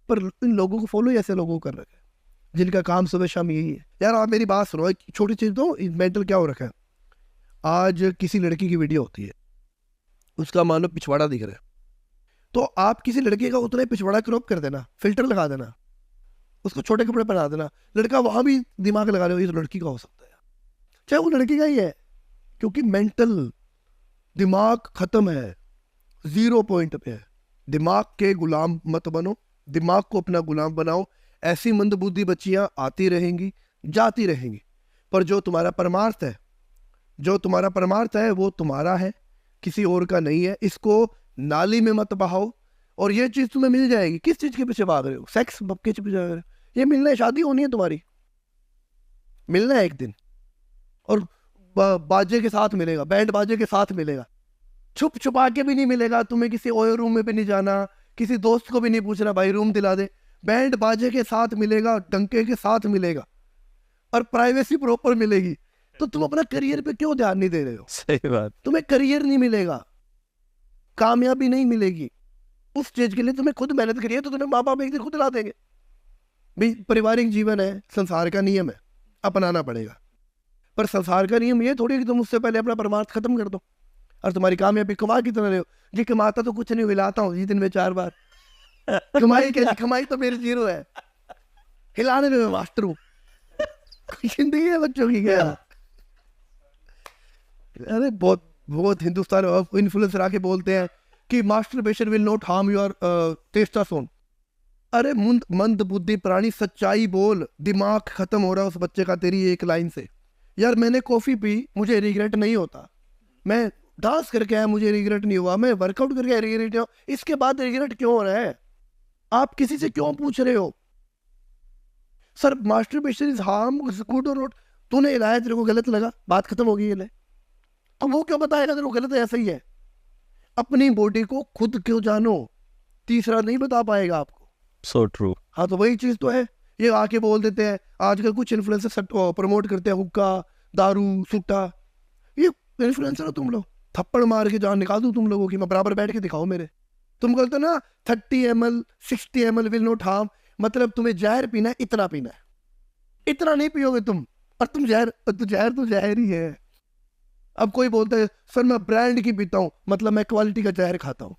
Speaker 1: पर इन लोगों को फॉलो ऐसे लोगों को कर रखे हैं, जिनका काम सुबह शाम यही है। यार आप मेरी बात सुनो, एक छोटी चीज तो मेंटल क्या हो रखा है। आज किसी लड़की की वीडियो होती है, उसका मान लो पिछवाड़ा दिख रहा है, तो आप किसी लड़के का उतना ही पिछवाड़ा क्रॉप कर देना, फिल्टर लगा देना, उसको छोटे कपड़े पहना देना, लड़का वहां भी दिमाग लगा ले, ये तो लड़की का हो सकता है, चाहे वो लड़की का ही है, क्योंकि मेंटल दिमाग खत्म है, 0 पॉइंट पे है। दिमाग के गुलाम मत बनो, दिमाग को अपना गुलाम बनाओ। ऐसी मंदबुद्धि बच्चियां आती रहेंगी, जाती रहेंगी, पर जो तुम्हारा परमार्थ है, वो तुम्हारा है, किसी और का नहीं है। इसको नाली में मत बहाओ, और ये चीज तुम्हें मिल जाएगी। किस चीज के पीछे भाग रहे हो? सेक्स के पीछे भाग रहे हो? ये मिलना है, शादी होनी है तुम्हारी, मिलना है एक दिन, और बाजे के साथ मिलेगा, बैंड बाजे के साथ मिलेगा, छुप छुपा के भी नहीं मिलेगा। तुम्हें किसी ओयो रूम में भी नहीं जाना, किसी दोस्त को भी नहीं पूछना भाई रूम दिला दे, बैंड बाजे के साथ मिलेगा, डंके के साथ मिलेगा, और प्राइवेसी प्रॉपर मिलेगी। तो तुम अपना करियर पे क्यों ध्यान नहीं दे रहे हो?
Speaker 2: सही बात।
Speaker 1: तुम्हें करियर नहीं मिलेगा, कामयाबी नहीं मिलेगी। उस चीज के लिए तुम्हें खुद मेहनत करिए, तो तुम्हें माँ बाप एक दिन खुद ला देंगे। भाई पारिवारिक जीवन है, संसार का नियम है, अपनाना पड़ेगा। पर संसार का नियम ये थोड़ी कि तुम उससे पहले अपना परमार्थ खत्म कर दो। और तुम्हारी कामयाबी कमा कितना रहे हो? जी कमाता तो कुछ नहीं, हिलाता हूँ जी दिन में 4 बार। कमाई क्या, कमाई तो मेरी 0 है, हिलाने में मैं मास्टर हूँ। जिंदगी है बच्चों की क्या? अरे बहुत बहुत हिंदुस्तान इन्फ्लुएंसर आके बोलते हैं कि masturbation will not harm your testosterone. अरे मंद बुद्धि प्राणी, सच्चाई बोल, दिमाग खत्म हो रहा है उस बच्चे का तेरी एक लाइन से। यार मैंने कॉफी पी, मुझे रिग्रेट नहीं होता। मैं डांस करके आया, मुझे रिग्रेट नहीं हुआ। मैं वर्कआउट करके आया, रिग्रेट नहीं हुआ। इसके बाद रिग्रेट क्यों हो रहा है? आप किसी से क्यों पूछ रहे हो? Sir masturbation is harm, good और नॉट। तूने हिलाया, तेरे को गलत लगा, बात खत्म हो गई। ले अब वो क्यों बताएगा तेरे को गलत है? ऐसा ही है। अपनी बॉडी को खुद क्यों जानो, तीसरा नहीं बता पाएगा आपको।
Speaker 2: So true.
Speaker 1: हाँ तो वही चीज तो है। ये आके बोल देते हैं, आजकल कुछ इन्फ्लुएंसर प्रमोट करते हैं हुक्का, दारू, सुट्टा। ये इन्फ्लुएंसर हो तुम लोग? थप्पड़ मार के जान निकाल दूं तुम लोगों की, मैं बराबर बैठ के दिखाओ मेरे। तुम कहते ना 30 ml 60 ml will not harm, मतलब तुम्हें जहर पीना है, इतना पीना है, इतना नहीं पियोगे तुम। और तुम जहर तो जहर ही है। अब कोई बोलता है सर मैं ब्रांड की पीता हूँ, मतलब मैं क्वालिटी का जहर खाता हूँ।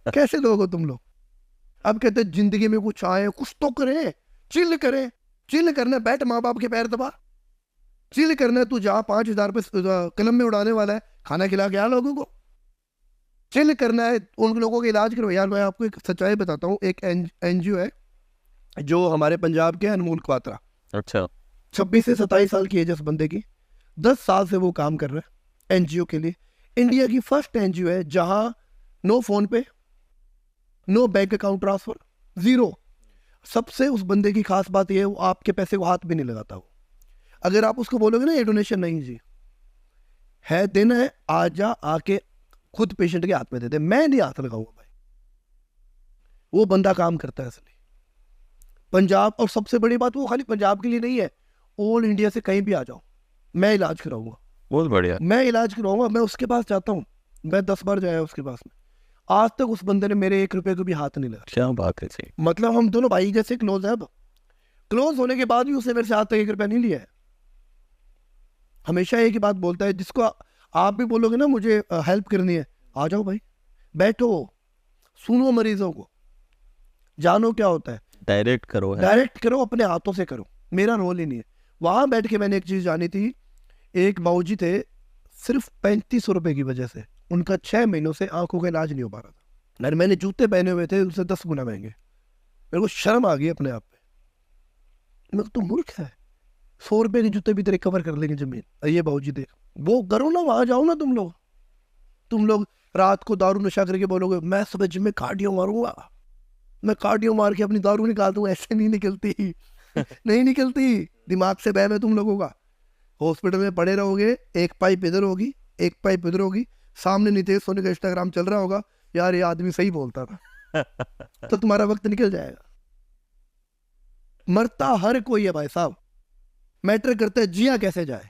Speaker 1: कैसे लोग हो तुम लोग? अब कहते हैं जिंदगी में कुछ आए, कुछ तो करें, चिल करें। चिल करना है, बैठ माँ बाप के पैर दबा। चिल करना है, तू जहाँ 5,000 रुपये कलम में उड़ाने वाला है, खाना खिला के आ लोगों को। चिल करना है, उन लोगों का इलाज करो। यार मैं आपको एक सच्चाई बताता हूँ, एक NGO है जो हमारे पंजाब के, अनमोल क्वात्रा।
Speaker 2: अच्छा।
Speaker 1: 26 से 27 साल की एज है उस बंदे की। 10 साल से वो काम कर रहा है NGO के लिए। इंडिया की फर्स्ट NGO है जहां नो फोन पे, नो बैंक अकाउंट ट्रांसफर, 0। सबसे उस बंदे की खास बात यह है, वो आपके पैसे को हाथ भी नहीं लगाता। वो अगर आप उसको बोलोगे ना ये डोनेशन नहीं जी है, देना है, आजा आके खुद पेशेंट के हाथ में दे दे, मैं नहीं हाथ लगाऊंगा भाई। वो बंदा काम करता है इसलिए पंजाब। और सबसे बड़ी बात, वो खाली पंजाब के लिए नहीं है, ऑल इंडिया से कहीं भी आ जाओ, मैं इलाज कराऊंगा।
Speaker 2: बहुत बढ़िया।
Speaker 1: मैं इलाज कराऊंगा, मैं उसके पास जाता हूँ, मैं 10 बार जाया उसके पास में। आज तक उस बंदे ने मेरे 1 रुपए को भी हाथ नहीं लगा।
Speaker 2: क्या बात है सही।
Speaker 1: मतलब हम दोनों भाई जैसे क्लोज है। अब क्लोज होने के बाद भी उसने मेरे से आज तक 1 रुपया नहीं लिया है। हमेशा एक ही बात बोलता है, जिसको आप भी बोलोगे ना मुझे हेल्प करनी है, आ जाओ भाई, बैठो, सुनो मरीजों को, जानो क्या होता है,
Speaker 2: डायरेक्ट करो है।
Speaker 1: डायरेक्ट करो, अपने हाथों से करो। मेरा रोल ही नहीं है। वहां बैठ के मैंने एक चीज जानी थी। एक बाबूजी थे, सिर्फ 3500 रुपए की वजह से उनका 6 महीनों से आंखों का इलाज नहीं हो पा रहा था। और मैंने जूते पहने हुए थे उससे 10 गुना महंगे। मेरे को शर्म आ गई अपने आप पे। मैं तो मूर्ख है, 100 रुपए के जूते भी तेरे कवर कर लेंगे जमीन। ये बाबूजी देख, वो करो ना, वहां जाओ ना तुम लोग रात को दारू नशा करके बोलोगे मैं सुबह जिम में कार्डियो मारूंगा, मैं कार्डियो मार के अपनी दारू निकाल दूंगा। ऐसे नहीं निकलती। नहीं निकलती। दिमाग से बहम है तुम लोगों का। हॉस्पिटल में पड़े रहोगे, एक पाइप इधर होगी, एक पाइप इधर होगी, सामने नितेश सोनी का इंस्टाग्राम चल रहा होगा, यार ये आदमी सही बोलता था। तो तुम्हारा वक्त निकल जाएगा। मरता हर कोई है भाई साहब, मैटर करता है जिया कैसे जाए।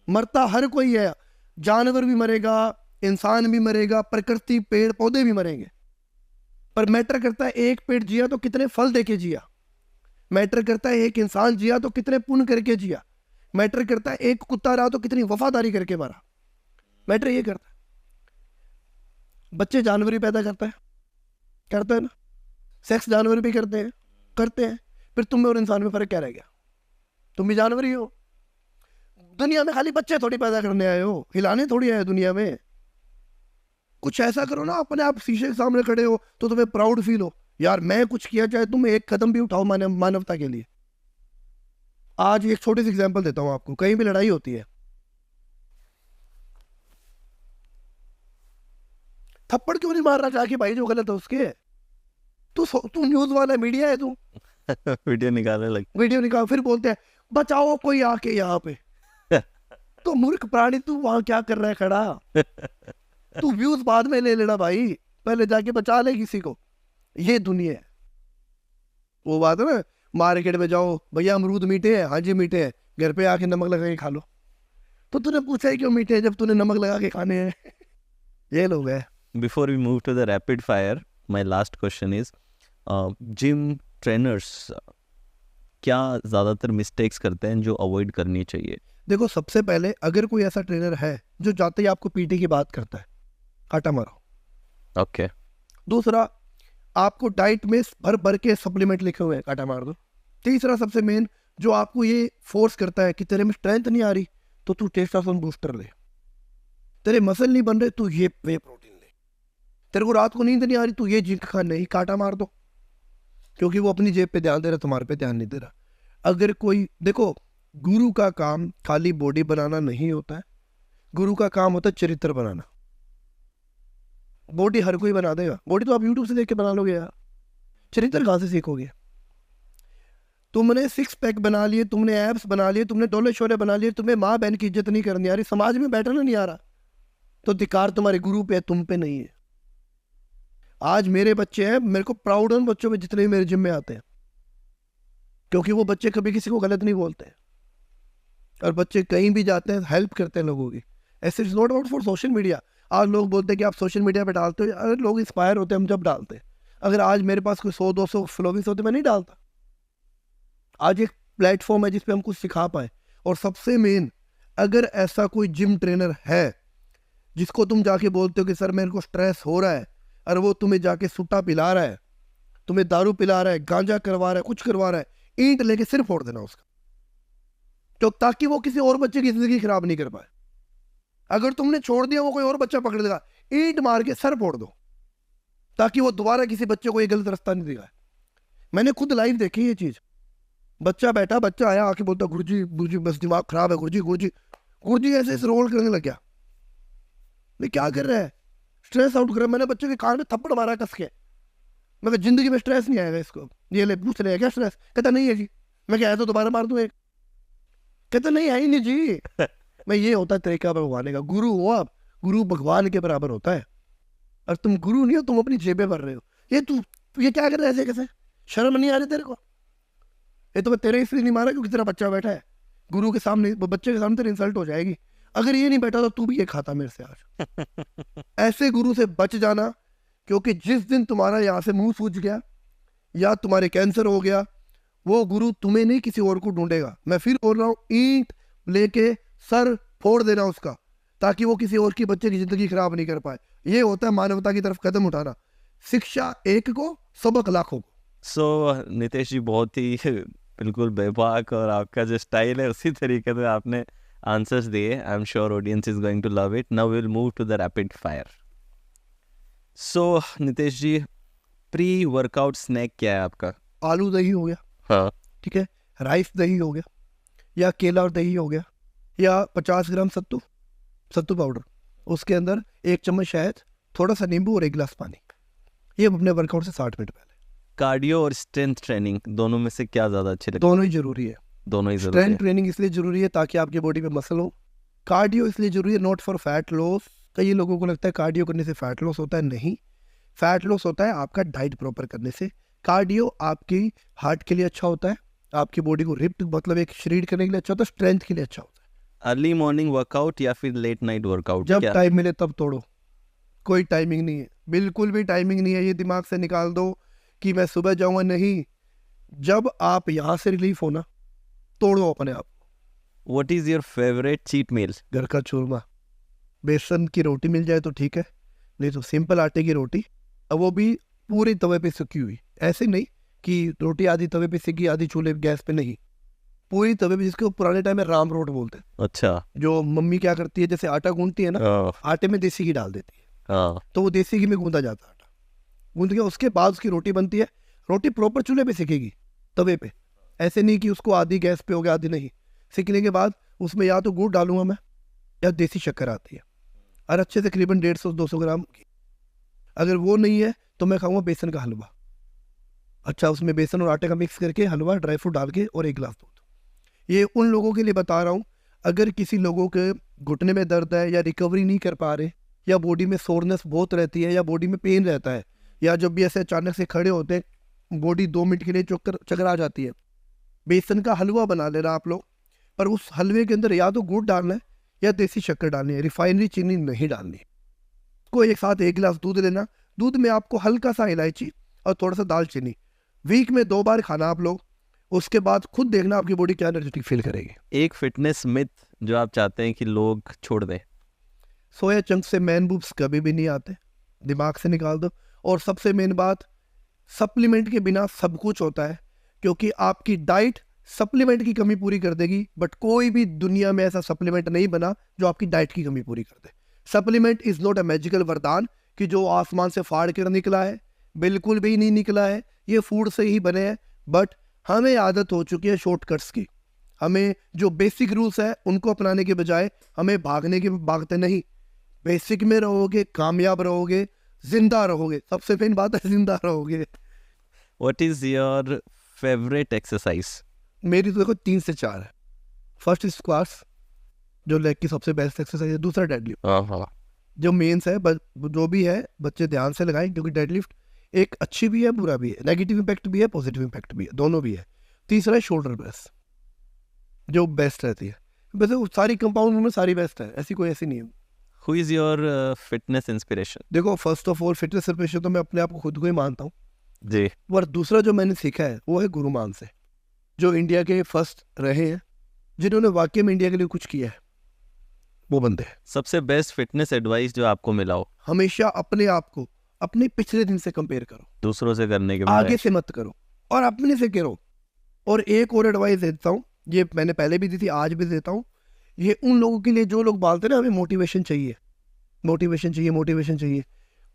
Speaker 1: मरता हर कोई है, जानवर भी मरेगा, इंसान भी मरेगा, प्रकृति, पेड़ पौधे भी मरेंगे। पर मैटर करता है एक पेड़ जिया तो कितने फल देके जिया। मैटर करता है एक इंसान जिया तो कितने पुण्य करके जिया। मैटर करता है एक कुत्ता रहा तो कितनी वफादारी करके मरा। मैटर ये करता है। बच्चे जानवर ही पैदा करता है ना, सेक्स जानवर भी करते हैं। फिर तुम में और इंसान में फर्क क्या रह गया? तुम भी जानवर ही हो। दुनिया में खाली बच्चे थोड़ी पैदा करने आए हो, हिलाने थोड़ी आए दुनिया में। कुछ ऐसा करो ना, अपने आप शीशे के सामने खड़े हो तो तुम्हें प्राउड फील हो, यार मैं कुछ किया, चाहे तुम एक कदम भी उठाओ मानवता के लिए। आज एक छोटी सी एग्जांपल देता हूं आपको। कहीं भी लड़ाई होती है, थप्पड़ क्यों नहीं मार रहा जाके भाई जो गलत है उसके? तू न्यूज वाला मीडिया है, तू
Speaker 2: वीडियो निकालने लग।
Speaker 1: वीडियो निकाल, फिर बोलते हैं बचाओ कोई आके यहाँ पे। तो मूर्ख प्राणी, तू वहां क्या कर रहा है खड़ा? तू व्यूज बाद में ले लेना भाई, पहले जाके बचा ले किसी को। ये दुनिया है। वो बात है ना, मार्केट में जाओ, भैया अमरूद मीठे हैं? हाँ जी मीठे हैं। घर पे आके नमक लगा के खा लो। तो तूने पूछा ही क्यों मीठे हैं जब तूने नमक लगा के खाने हैं? ये लोग है।
Speaker 2: Before we move to the rapid fire, my last question is, gym trainers क्या ज़्यादातर मिस्टेक्स करते हैं जो अवॉइड करनी चाहिए?
Speaker 1: देखो सबसे पहले, अगर कोई ऐसा ट्रेनर है जो जाते ही आपको पीटी की बात करता है, काटा मारो।
Speaker 2: ओके।
Speaker 1: दूसरा, आपको डाइट में भर भर के सप्लीमेंट लिखे हुए हैं, काटा मार दो। तीसरा सबसे मेन, जो आपको ये फोर्स करता है कि तेरे में स्ट्रेंथ नहीं आ रही तो तू टेस्टोस्टेरोन बूस्टर ले, तेरे मसल नहीं बन रहे तो ये वे प्रोटीन ले, तेरे को रात को नींद नहीं आ रही तो ये जिंक खा, नहीं, काटा मार दो। क्योंकि वो अपनी जेब पे ध्यान दे रहा, तुम्हारे पे ध्यान नहीं दे रहा। अगर कोई, देखो, गुरु का काम खाली बॉडी बनाना नहीं होता है, गुरु का काम होता है चरित्र बनाना। बॉडी हर कोई बना देगा, बॉडी तो आप यूट्यूब से देख के बना लोगे यार, चरित्र कहाँ से सीखोगे? तुमने सिक्स पैक बना लिए, तुमने एब्स बना लिए, तुमने डोले शोले बना लिए, तुम्हें माँ बहन की इज्जत नहीं करनी आ रही, समाज में बैठना नहीं आ रहा, तो धिक्कार तुम्हारे गुरु पे है, तुम पे नहीं है। आज मेरे बच्चे हैं, मेरे को प्राउड है उन बच्चों में जितने भी मेरे जिम में आते हैं, क्योंकि वो बच्चे कभी किसी को गलत नहीं बोलते हैं, और बच्चे कहीं भी जाते हैं हेल्प करते हैं लोगों की। ऐसे it's not about for social media. आज लोग बोलते हैं कि आप सोशल मीडिया पे डालते हो, अगर लोग इंस्पायर होते हैं हम जब डालते हैं। अगर आज मेरे पास कोई 100-200 फॉलोवर्स होते मैं नहीं डालता। आज एक प्लेटफॉर्म है जिसपे हम कुछ सिखा पाए। और सबसे मेन, अगर ऐसा कोई जिम ट्रेनर है जिसको तुम जाके बोलते हो कि सर मेरे को स्ट्रेस हो रहा है, और वो तुम्हें जाके सुट्टा पिला रहा है, तुम्हें दारू पिला रहा है, गांजा करवा रहा है, कुछ करवा रहा है, ईंट लेके सिर फोड़ देना उसका, तो ताकि वो किसी और बच्चे की जिंदगी खराब नहीं कर पाए। अगर तुमने छोड़ दिया, वो कोई और बच्चा पकड़ लेगा, ईंट मार के सर फोड़ दो, ताकि वो दोबारा किसी बच्चे को ये गलत रास्ता नहीं दिखाए। मैंने खुद लाइव देखी ये चीज। बच्चा बैठा, बच्चा आया, आके बोलता गुरुजी गुरुजी बस दिमाग खराब है, गुरुजी गुरुजी गुरुजी, ऐसे रोल करने लग गया। मैं क्या कर रहा है? स्ट्रेस आउट कर रहा है। मैंने बच्चे के कान में थप्पड़ मारा कस के। मैं कहा जिंदगी में स्ट्रेस नहीं आएगा इसको, ये ले पूछ ले क्या स्ट्रेस? कहता नहीं है जी। मैं क्या है तो दोबारा मार दूं एक? कहता नहीं है ही नहीं जी। मैं, ये होता है तरीका भगवान का। गुरु हो आप, गुरु भगवान के बराबर होता है, और तुम गुरु नहीं हो, तुम अपनी जेबें भर रहे हो। ये तू ये क्या कर रहा है ऐसे कैसे? शर्म नहीं आ रही तेरे को? ये तो मैं तेरे इसलिए नहीं मारा क्योंकि तेरा बच्चा बैठा है गुरु के सामने, बच्चे के सामने तेरी इंसल्ट हो जाएगी। अगर ये नहीं बैठा तो तू भी ये खाता मेरे से आज। ऐसे गुरु से बच जाना, क्योंकि जिस दिन तुम्हारा यहाँ से मुंह सूज गया या तुम्हारे कैंसर हो गया, वो गुरु तुम्हें नहीं किसी और को ढूंढेगा। मैं फिर बोल रहा हूँ, ईंट लेके सर फोड़ देना उसका, ताकि वो किसी और की बच्चे की जिंदगी खराब नहीं कर पाए। ये होता है मानवता की तरफ कदम उठाना। शिक्षा एक को, सबक लाखों को।
Speaker 2: सो नितेश जी, बहुत ही बिल्कुल बेबाक, और आपका जो स्टाइल है उसी तरीके से आपने आंसर्स दिए। I am sure audience is going to love it. Now we will move to the rapid fire. So Nitesh ji, pre workout snack क्या है आपका?
Speaker 1: आलू दही हो गया,
Speaker 2: हाँ,
Speaker 1: ठीक है, राइस दही हो गया, या केला और दही हो गया, या 50 ग्राम सत्तू पाउडर, उसके अंदर 1 चम्मच शहद, थोड़ा सा नींबू और 1 गिलास पानी। ये अपने वर्कआउट से 60 मिनट पहले।
Speaker 2: कार्डियो और स्ट्रेंथ ट्रेनिंग दोनों में से क्या ज़्यादा अच्छे लगते
Speaker 1: दोनों ही जरूरी है।
Speaker 2: हैं? दोनों ही जरूरी
Speaker 1: स्ट्रेंथ
Speaker 2: है।
Speaker 1: ट्रेनिंग इसलिए जरूरी है ताकि आपकी बॉडी में मसल हो। कार्डियो इसलिए जरूरी है, नॉट फॉर फैट लॉस। कई लोगों को लगता है कार्डियो करने से फैट लॉस होता है, नहीं। फैट लॉस होता है आपका डाइट प्रॉपर करने से। कार्डियो आपकी हार्ट के लिए अच्छा होता है, आपकी बॉडी को रिप्ड, मतलब एक शरीर करने के लिए अच्छा होता है, स्ट्रेंथ के लिए अच्छा होता है।
Speaker 2: अर्ली मॉर्निंग वर्कआउट या फिर लेट नाइट वर्कआउट?
Speaker 1: जब
Speaker 2: क्या?
Speaker 1: टाइम मिले तब तोड़ो, कोई टाइमिंग नहीं है, बिल्कुल भी टाइमिंग नहीं है। ये दिमाग से निकाल दो कि मैं सुबह जाऊंगा, नहीं। जब आप यहाँ से रिलीफ हो ना, तोड़ो अपने आप।
Speaker 2: What is your favourite cheat meal?
Speaker 1: घर का चूरमा, बेसन की रोटी मिल जाए तो ठीक है, नहीं तो सिंपल आटे की रोटी, अब वो भी पूरे तवे पे सेकी हुई। ऐसे नहीं कि रोटी आधी तवे पे सेकी आधी चूल्हे गैस पे, नहीं, पूरी तवे पे, जिसको पुराने टाइम में राम रोट बोलते हैं।
Speaker 2: अच्छा।
Speaker 1: जो मम्मी क्या करती है, जैसे आटा गूंथती है ना, आटे में देसी घी डाल देती है, तो वो देसी घी में गूंदा जाता है आटा। गूंद के उसके बाद उसकी रोटी बनती है। रोटी प्रॉपर चूल्हे पे सेकेगी, तवे पे। ऐसे नहीं कि उसको आधी गैस पे हो गया आधी नहीं। सेकने के बाद उसमें या तो गुड़ डालूंगा मैं, या देसी शक्कर आती है, और अच्छे से करीबन 150-200 ग्राम घी। अगर वो नहीं है तो मैं खाऊंगा बेसन का हलवा। अच्छा, उसमें बेसन और आटे का मिक्स करके हलवा, ड्राई फ्रूट डाल के, और 1 गिलास दूध। ये उन लोगों के लिए बता रहा हूँ, अगर किसी लोगों के घुटने में दर्द है, या रिकवरी नहीं कर पा रहे, या बॉडी में सोरनेस बहुत रहती है, या बॉडी में पेन रहता है, या जब भी ऐसे अचानक से खड़े होते हैं बॉडी 2 मिनट के लिए चक्कर आ जाती है, बेसन का हलवा बना लेना आप लोग। पर उस हलवे के अंदर या तो गुड़ डालना है, या देसी शक्कर डालनी है, रिफाइनरी चीनी नहीं डालनी है। को एक साथ 1 गिलास दूध लेना। दूध में आपको हल्का सा इलायची और थोड़ा सा दालचीनी, वीक में 2 बार खाना आप लोग। उसके बाद खुद देखना आपकी बॉडी क्या एनर्जेटिक फील करेगी।
Speaker 2: एक फिटनेस मिथ जो आप चाहते हैं कि लोग छोड़ दें?
Speaker 1: सोया चंक से मैन बूब्स कभी भी नहीं आते, दिमाग से निकाल दो। और सबसे मेन बात, सप्लीमेंट के बिना सब कुछ होता है, क्योंकि आपकी डाइट सप्लीमेंट की कमी पूरी कर देगी, बट कोई भी दुनिया में ऐसा सप्लीमेंट नहीं बना जो आपकी डाइट की कमी पूरी कर दे। Supplement is not a magical वरदान कि जो आसमान से फाड़ कर निकला है, बिल्कुल भी नहीं निकला है, ये फूड से ही बने हैं। बट हमें आदत हो चुकी है शॉर्टकट्स की। हमें जो बेसिक रूल्स है उनको अपनाने के बजाय हमें भागते नहीं। बेसिक में रहोगे, कामयाब रहोगे, जिंदा रहोगे। सबसे मेन बात है जिंदा रहोगे।
Speaker 2: What is your favorite exercise?
Speaker 1: मेरी तो देखो 3 से 4 है। फर्स्ट स्क्वाट्स, जो लेग की सबसे बेस्ट एक्सरसाइज है। दूसरा डेडलिफ्ट, जो मेंस है, जो भी है बच्चे ध्यान से लगाएं, क्योंकि डेडलिफ्ट एक अच्छी भी है, बुरा भी है, नेगेटिव इम्पैक्ट भी है, पॉजिटिव इम्पैक्ट भी है, दोनों भी है। तीसरा है शोल्डर प्रेस, जो बेस्ट रहती है। वैसे वो सारी कंपाउंड में सारी बेस्ट है, ऐसी कोई ऐसी नहीं है।
Speaker 2: Who is your fitness inspiration?
Speaker 1: देखो first of all fitness inspiration तो मैं अपने आप को खुद को ही मानता हूँ,
Speaker 2: जी।
Speaker 1: और दूसरा जो मैंने सीखा है वो है गुरु मान से, जो इंडिया के फर्स्ट रहे हैं, जिन्होंने वाकई में इंडिया के लिए कुछ किया है, वो बंदे हैं।
Speaker 2: सबसे बेस्ट फिटनेस एडवाइस जो आपको मिला हो?
Speaker 1: हमेशा अपने आप को अपने पिछले दिन से कंपेयर करो,
Speaker 2: दूसरों से करने के
Speaker 1: आगे
Speaker 2: बजाय।
Speaker 1: से मत करो, और अपने से करो। और एक और एडवाइस देता हूँ, ये मैंने पहले भी दी थी, आज भी देता हूँ। ये उन लोगों के लिए जो लोग बोलते हैं ना हमें मोटिवेशन चाहिए, मोटिवेशन चाहिए, मोटिवेशन चाहिए।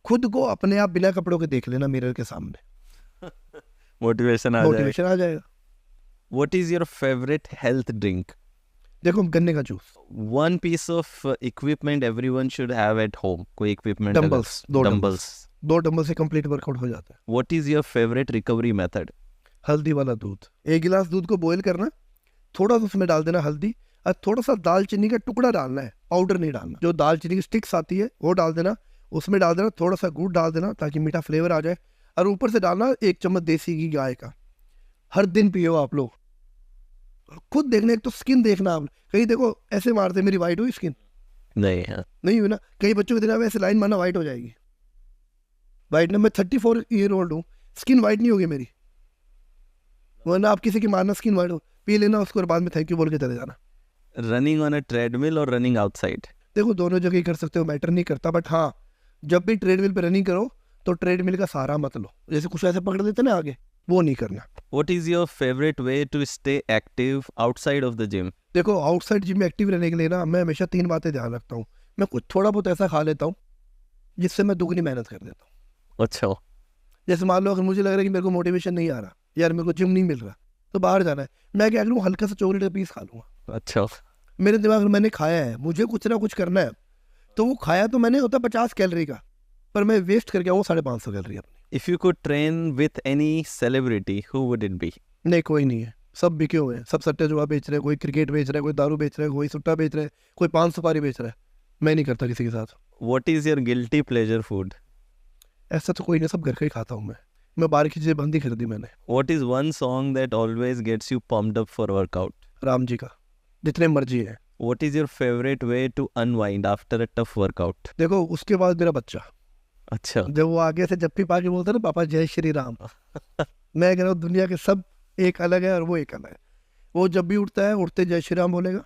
Speaker 1: खुद को अपने आप बिना कपड़ों के देख लेना मिरर के सामने,
Speaker 2: मोटिवेशन आ जाए।
Speaker 1: मोटिवेशन आ जाएगा।
Speaker 2: What is your favorite health drink?
Speaker 1: देखो गन्ने का juice,
Speaker 2: One piece of equipment everyone should have at home. कोई equipment?
Speaker 1: Dumbbells, 2
Speaker 2: dumbbells.
Speaker 1: Dumbbells, 2 dumbbell से कंप्लीट वर्कआउट हो जाता है।
Speaker 2: What is your favorite recovery method?
Speaker 1: हल्दी वाला दूध, 1 गिलास दूध को बॉईल करना, थोड़ा सा उसमें डाल देना हल्दी, और थोड़ा सा दालचीनी का टुकड़ा डालना है, पाउडर नहीं डालना। जो दालचीनी की स्टिक्स आती है वो डाल देना, उसमें डाल देना, थोड़ा सा गुड़ डाल देना ताकि मीठा फ्लेवर आ जाए, और ऊपर से डालना 1 चम्मच देसी घी गाय का। हर दिन पियो आप लोग, खुद देखना। एक तो स्किन देखना, आप कहीं देखो ऐसे मारते मेरी वाइट हुई स्किन,
Speaker 2: नहीं है।
Speaker 1: नहीं हुई ना। कई बच्चों के दिन ऐसे लाइन मारना वाइट हो जाएगी, वाइट ना। मैं 34 ईयर ओल्ड हूँ, स्किन वाइट नहीं होगी मेरी, वरना आप किसी की मारना स्किन वाइट हो, पी लेना उसको और बाद में थैंक यू बोल के चले जाना।
Speaker 2: रनिंग ऑन अ ट्रेडमिल और रनिंग आउटसाइड?
Speaker 1: देखो दोनों जगह ही कर सकते हो, मैटर नहीं करता। बट हाँ, जब भी ट्रेडमिल पे रनिंग करो तो ट्रेडमिल का सहारा मत लो, जैसे कुछ ऐसे पकड़ लेते ना आगे, वो नहीं करना।
Speaker 2: What is your favorite way to stay active outside of the gym?
Speaker 1: देखो आउटसाइड जिम में एक्टिव रहने के लिए ना, मैं हमेशा 3 बातें ध्यान रखता हूँ। मैं कुछ थोड़ा बहुत ऐसा खा लेता हूँ जिससे मैं दुगनी मेहनत कर देता हूँ।
Speaker 2: अच्छा।
Speaker 1: जैसे मान लो अगर मुझे लग रहा है कि मेरे को मोटिवेशन नहीं आ रहा, यार मेरे को जिम नहीं मिल रहा, तो बाहर जाना है, मैं क्या करूँ, हल्का सा चॉकलेट का पीस खा लूँगा।
Speaker 2: अच्छा।
Speaker 1: मेरे दिमाग में मैंने खाया है, मुझे कुछ ना कुछ करना है, तो वो खाया तो मैंने होता 50 कैलोरी का, पर मैं वेस्ट करके आऊँ 550 कैलोरी अपनी।
Speaker 2: If you could train with any celebrity, who would it be?
Speaker 1: नहीं कोई नहीं है, सब बिके हुए हैं, सब सट्टे जुआ बेच रहे हैं, कोई क्रिकेट बेच रहा है, कोई दारू बेच रहा है, कोई सुट्टा बेच रहा है, कोई 5 सुपारी बेच रहा है। मैं नहीं करता किसी के साथ।
Speaker 2: What is your guilty pleasure food?
Speaker 1: ऐसा तो कोई नहीं, सब घर का ही खाता हूँ मैं बाहर की चीजें बंद ही खरीदी मैंने।
Speaker 2: What is one song that always gets you pumped up for workout?
Speaker 1: Ram ji का, जितने मर्जी है।
Speaker 2: What is your favorite way to unwind after a tough workout?
Speaker 1: देखो उसके बाद मेरा बच्चा,
Speaker 2: अच्छा।
Speaker 1: जब वो आगे से जप्पी पा के बोलता है ना पापा जय श्री राम, मैं कह रहा हूँ दुनिया के सब एक अलग है और वो एक अलग है। वो जब भी उठता है, उठते जय श्री राम बोलेगा,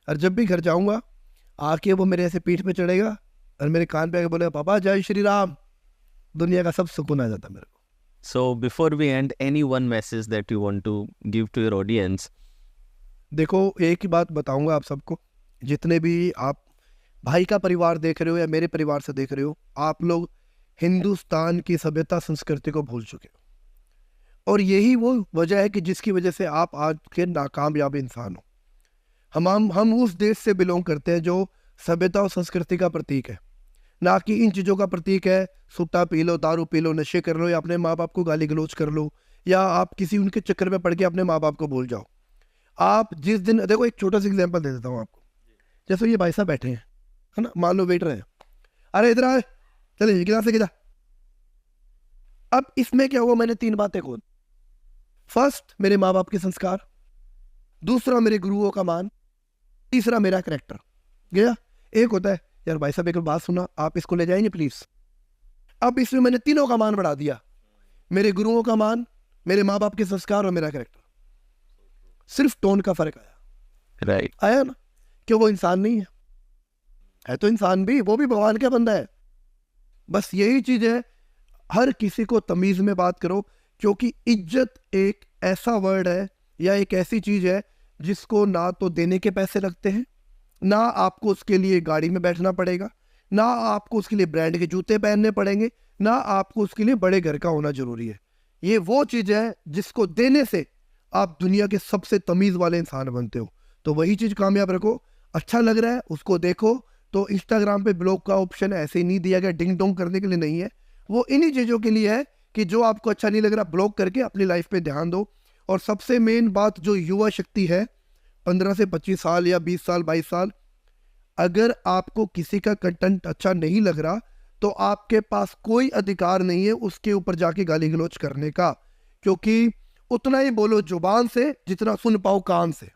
Speaker 1: और जब भी घर जाऊंगा आके वो मेरे ऐसे पीठ पे चढ़ेगा और मेरे कान पे आके बोलेगा पापा जय श्री राम। दुनिया का सब सुकून आ जाता मेरे को।
Speaker 2: So before we end, any one message that you want to give to your audience?
Speaker 1: देखो एक ही बात बताऊंगा आप सबको, जितने भी आप भाई का परिवार देख रहे हो या मेरे परिवार से देख रहे हो, आप लोग हिंदुस्तान की सभ्यता संस्कृति को भूल चुके हो, और यही वो वजह है कि जिसकी वजह से आप आज के नाकामयाब इंसान हो। हम उस देश से बिलोंग करते हैं जो सभ्यता और संस्कृति का प्रतीक है, ना कि इन चीज़ों का प्रतीक है सुट्टा पी लो, दारू पी लो, नशे कर लो, या अपने माँ बाप को गाली गलौज कर लो, या आप किसी उनके चक्कर में पड़ के अपने माँ बाप को भूल जाओ। आप जिस दिन, देखो एक छोटा सा एग्जांपल दे देता हूँ आपको। जैसे ये भाई साहब बैठे हैं, है ना, मान लो वेटर है, अरे इधर आए, चले ये गिलास लेके जा। अब इसमें क्या हुआ, मैंने 3 बातें खोल। फर्स्ट मेरे माँ बाप के संस्कार, दूसरा मेरे गुरुओं का मान, तीसरा मेरा कैरेक्टर गया। एक होता है यार भाई साहब एक बात सुना, आप इसको ले जाएंगे प्लीज। अब इसमें मैंने तीनों का मान बढ़ा दिया, मेरे गुरुओं का मान, मेरे माँ बाप के संस्कार और मेरा कैरेक्टर। सिर्फ टोन का फर्क आया,
Speaker 2: Right.
Speaker 1: आया ना, क्यों वो इंसान नहीं है। है तो इंसान भी, वो भी भगवान का बंदा है। बस यही चीज है, हर किसी को तमीज में बात करो, क्योंकि इज्जत एक ऐसा वर्ड है या एक ऐसी चीज है जिसको ना तो देने के पैसे लगते हैं, ना आपको उसके लिए गाड़ी में बैठना पड़ेगा, ना आपको उसके लिए ब्रांड के जूते पहनने पड़ेंगे, ना आपको उसके लिए बड़े घर का होना जरूरी है। ये वो चीज है जिसको देने से आप दुनिया के सबसे तमीज वाले इंसान बनते हो। तो वही चीज कामयाब रखो। अच्छा लग रहा है उसको देखो। तो इंस्टाग्राम पे ब्लॉग का ऑप्शन ऐसे ही नहीं दिया गया डिंग डोंग करने के लिए, नहीं है, वो इन्हीं चीजों के लिए है कि जो आपको अच्छा नहीं लग रहा ब्लॉक करके अपनी लाइफ पे ध्यान दो। और सबसे मेन बात, जो युवा शक्ति है 15 से 25 साल या 20 साल 22 साल, अगर आपको किसी का कंटेंट अच्छा नहीं लग रहा तो आपके पास कोई अधिकार नहीं है उसके ऊपर जाके गाली गलौज करने का, क्योंकि उतना ही बोलो जुबान से जितना सुन पाओ कान से।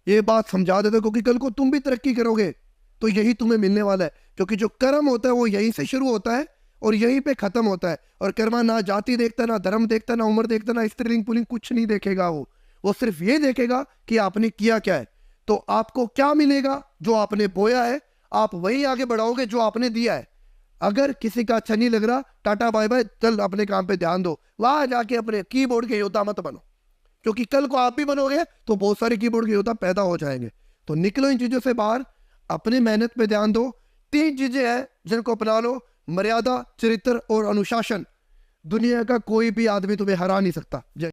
Speaker 1: ये बात समझा देते, क्योंकि कल को तुम भी तरक्की करोगे तो यही तुम्हें मिलने वाला है, क्योंकि जो कर्म होता है वो यहीं से शुरू होता है और यहीं पे खत्म होता है। और कर्मा ना जाति देखता, ना धर्म देखता, ना उम्र देखता, ना स्त्रीलिंग पुलिंग, कुछ नहीं देखेगा वो सिर्फ ये देखेगा कि आपने किया क्या है। तो आपको क्या मिलेगा? जो आपने बोया है आप वही आगे बढ़ाओगे जो आपने दिया है। अगर किसी का अच्छा नहीं लग रहा, टाटा बाय बाय, चल अपने काम पे ध्यान दो। वहां जाके अपने कीबोर्ड के योद्धा मत बनो, क्योंकि कल को आप भी बनोगे तो बहुत सारे कीबोर्ड के योद्धा पैदा हो जाएंगे। तो निकलो इन चीजों से बाहर, अपने मेहनत पे ध्यान दो। 3 चीजें हैं जिनको अपना लो, मर्यादा, चरित्र और अनुशासन। दुनिया का कोई भी आदमी तुम्हें हरा नहीं सकता। जय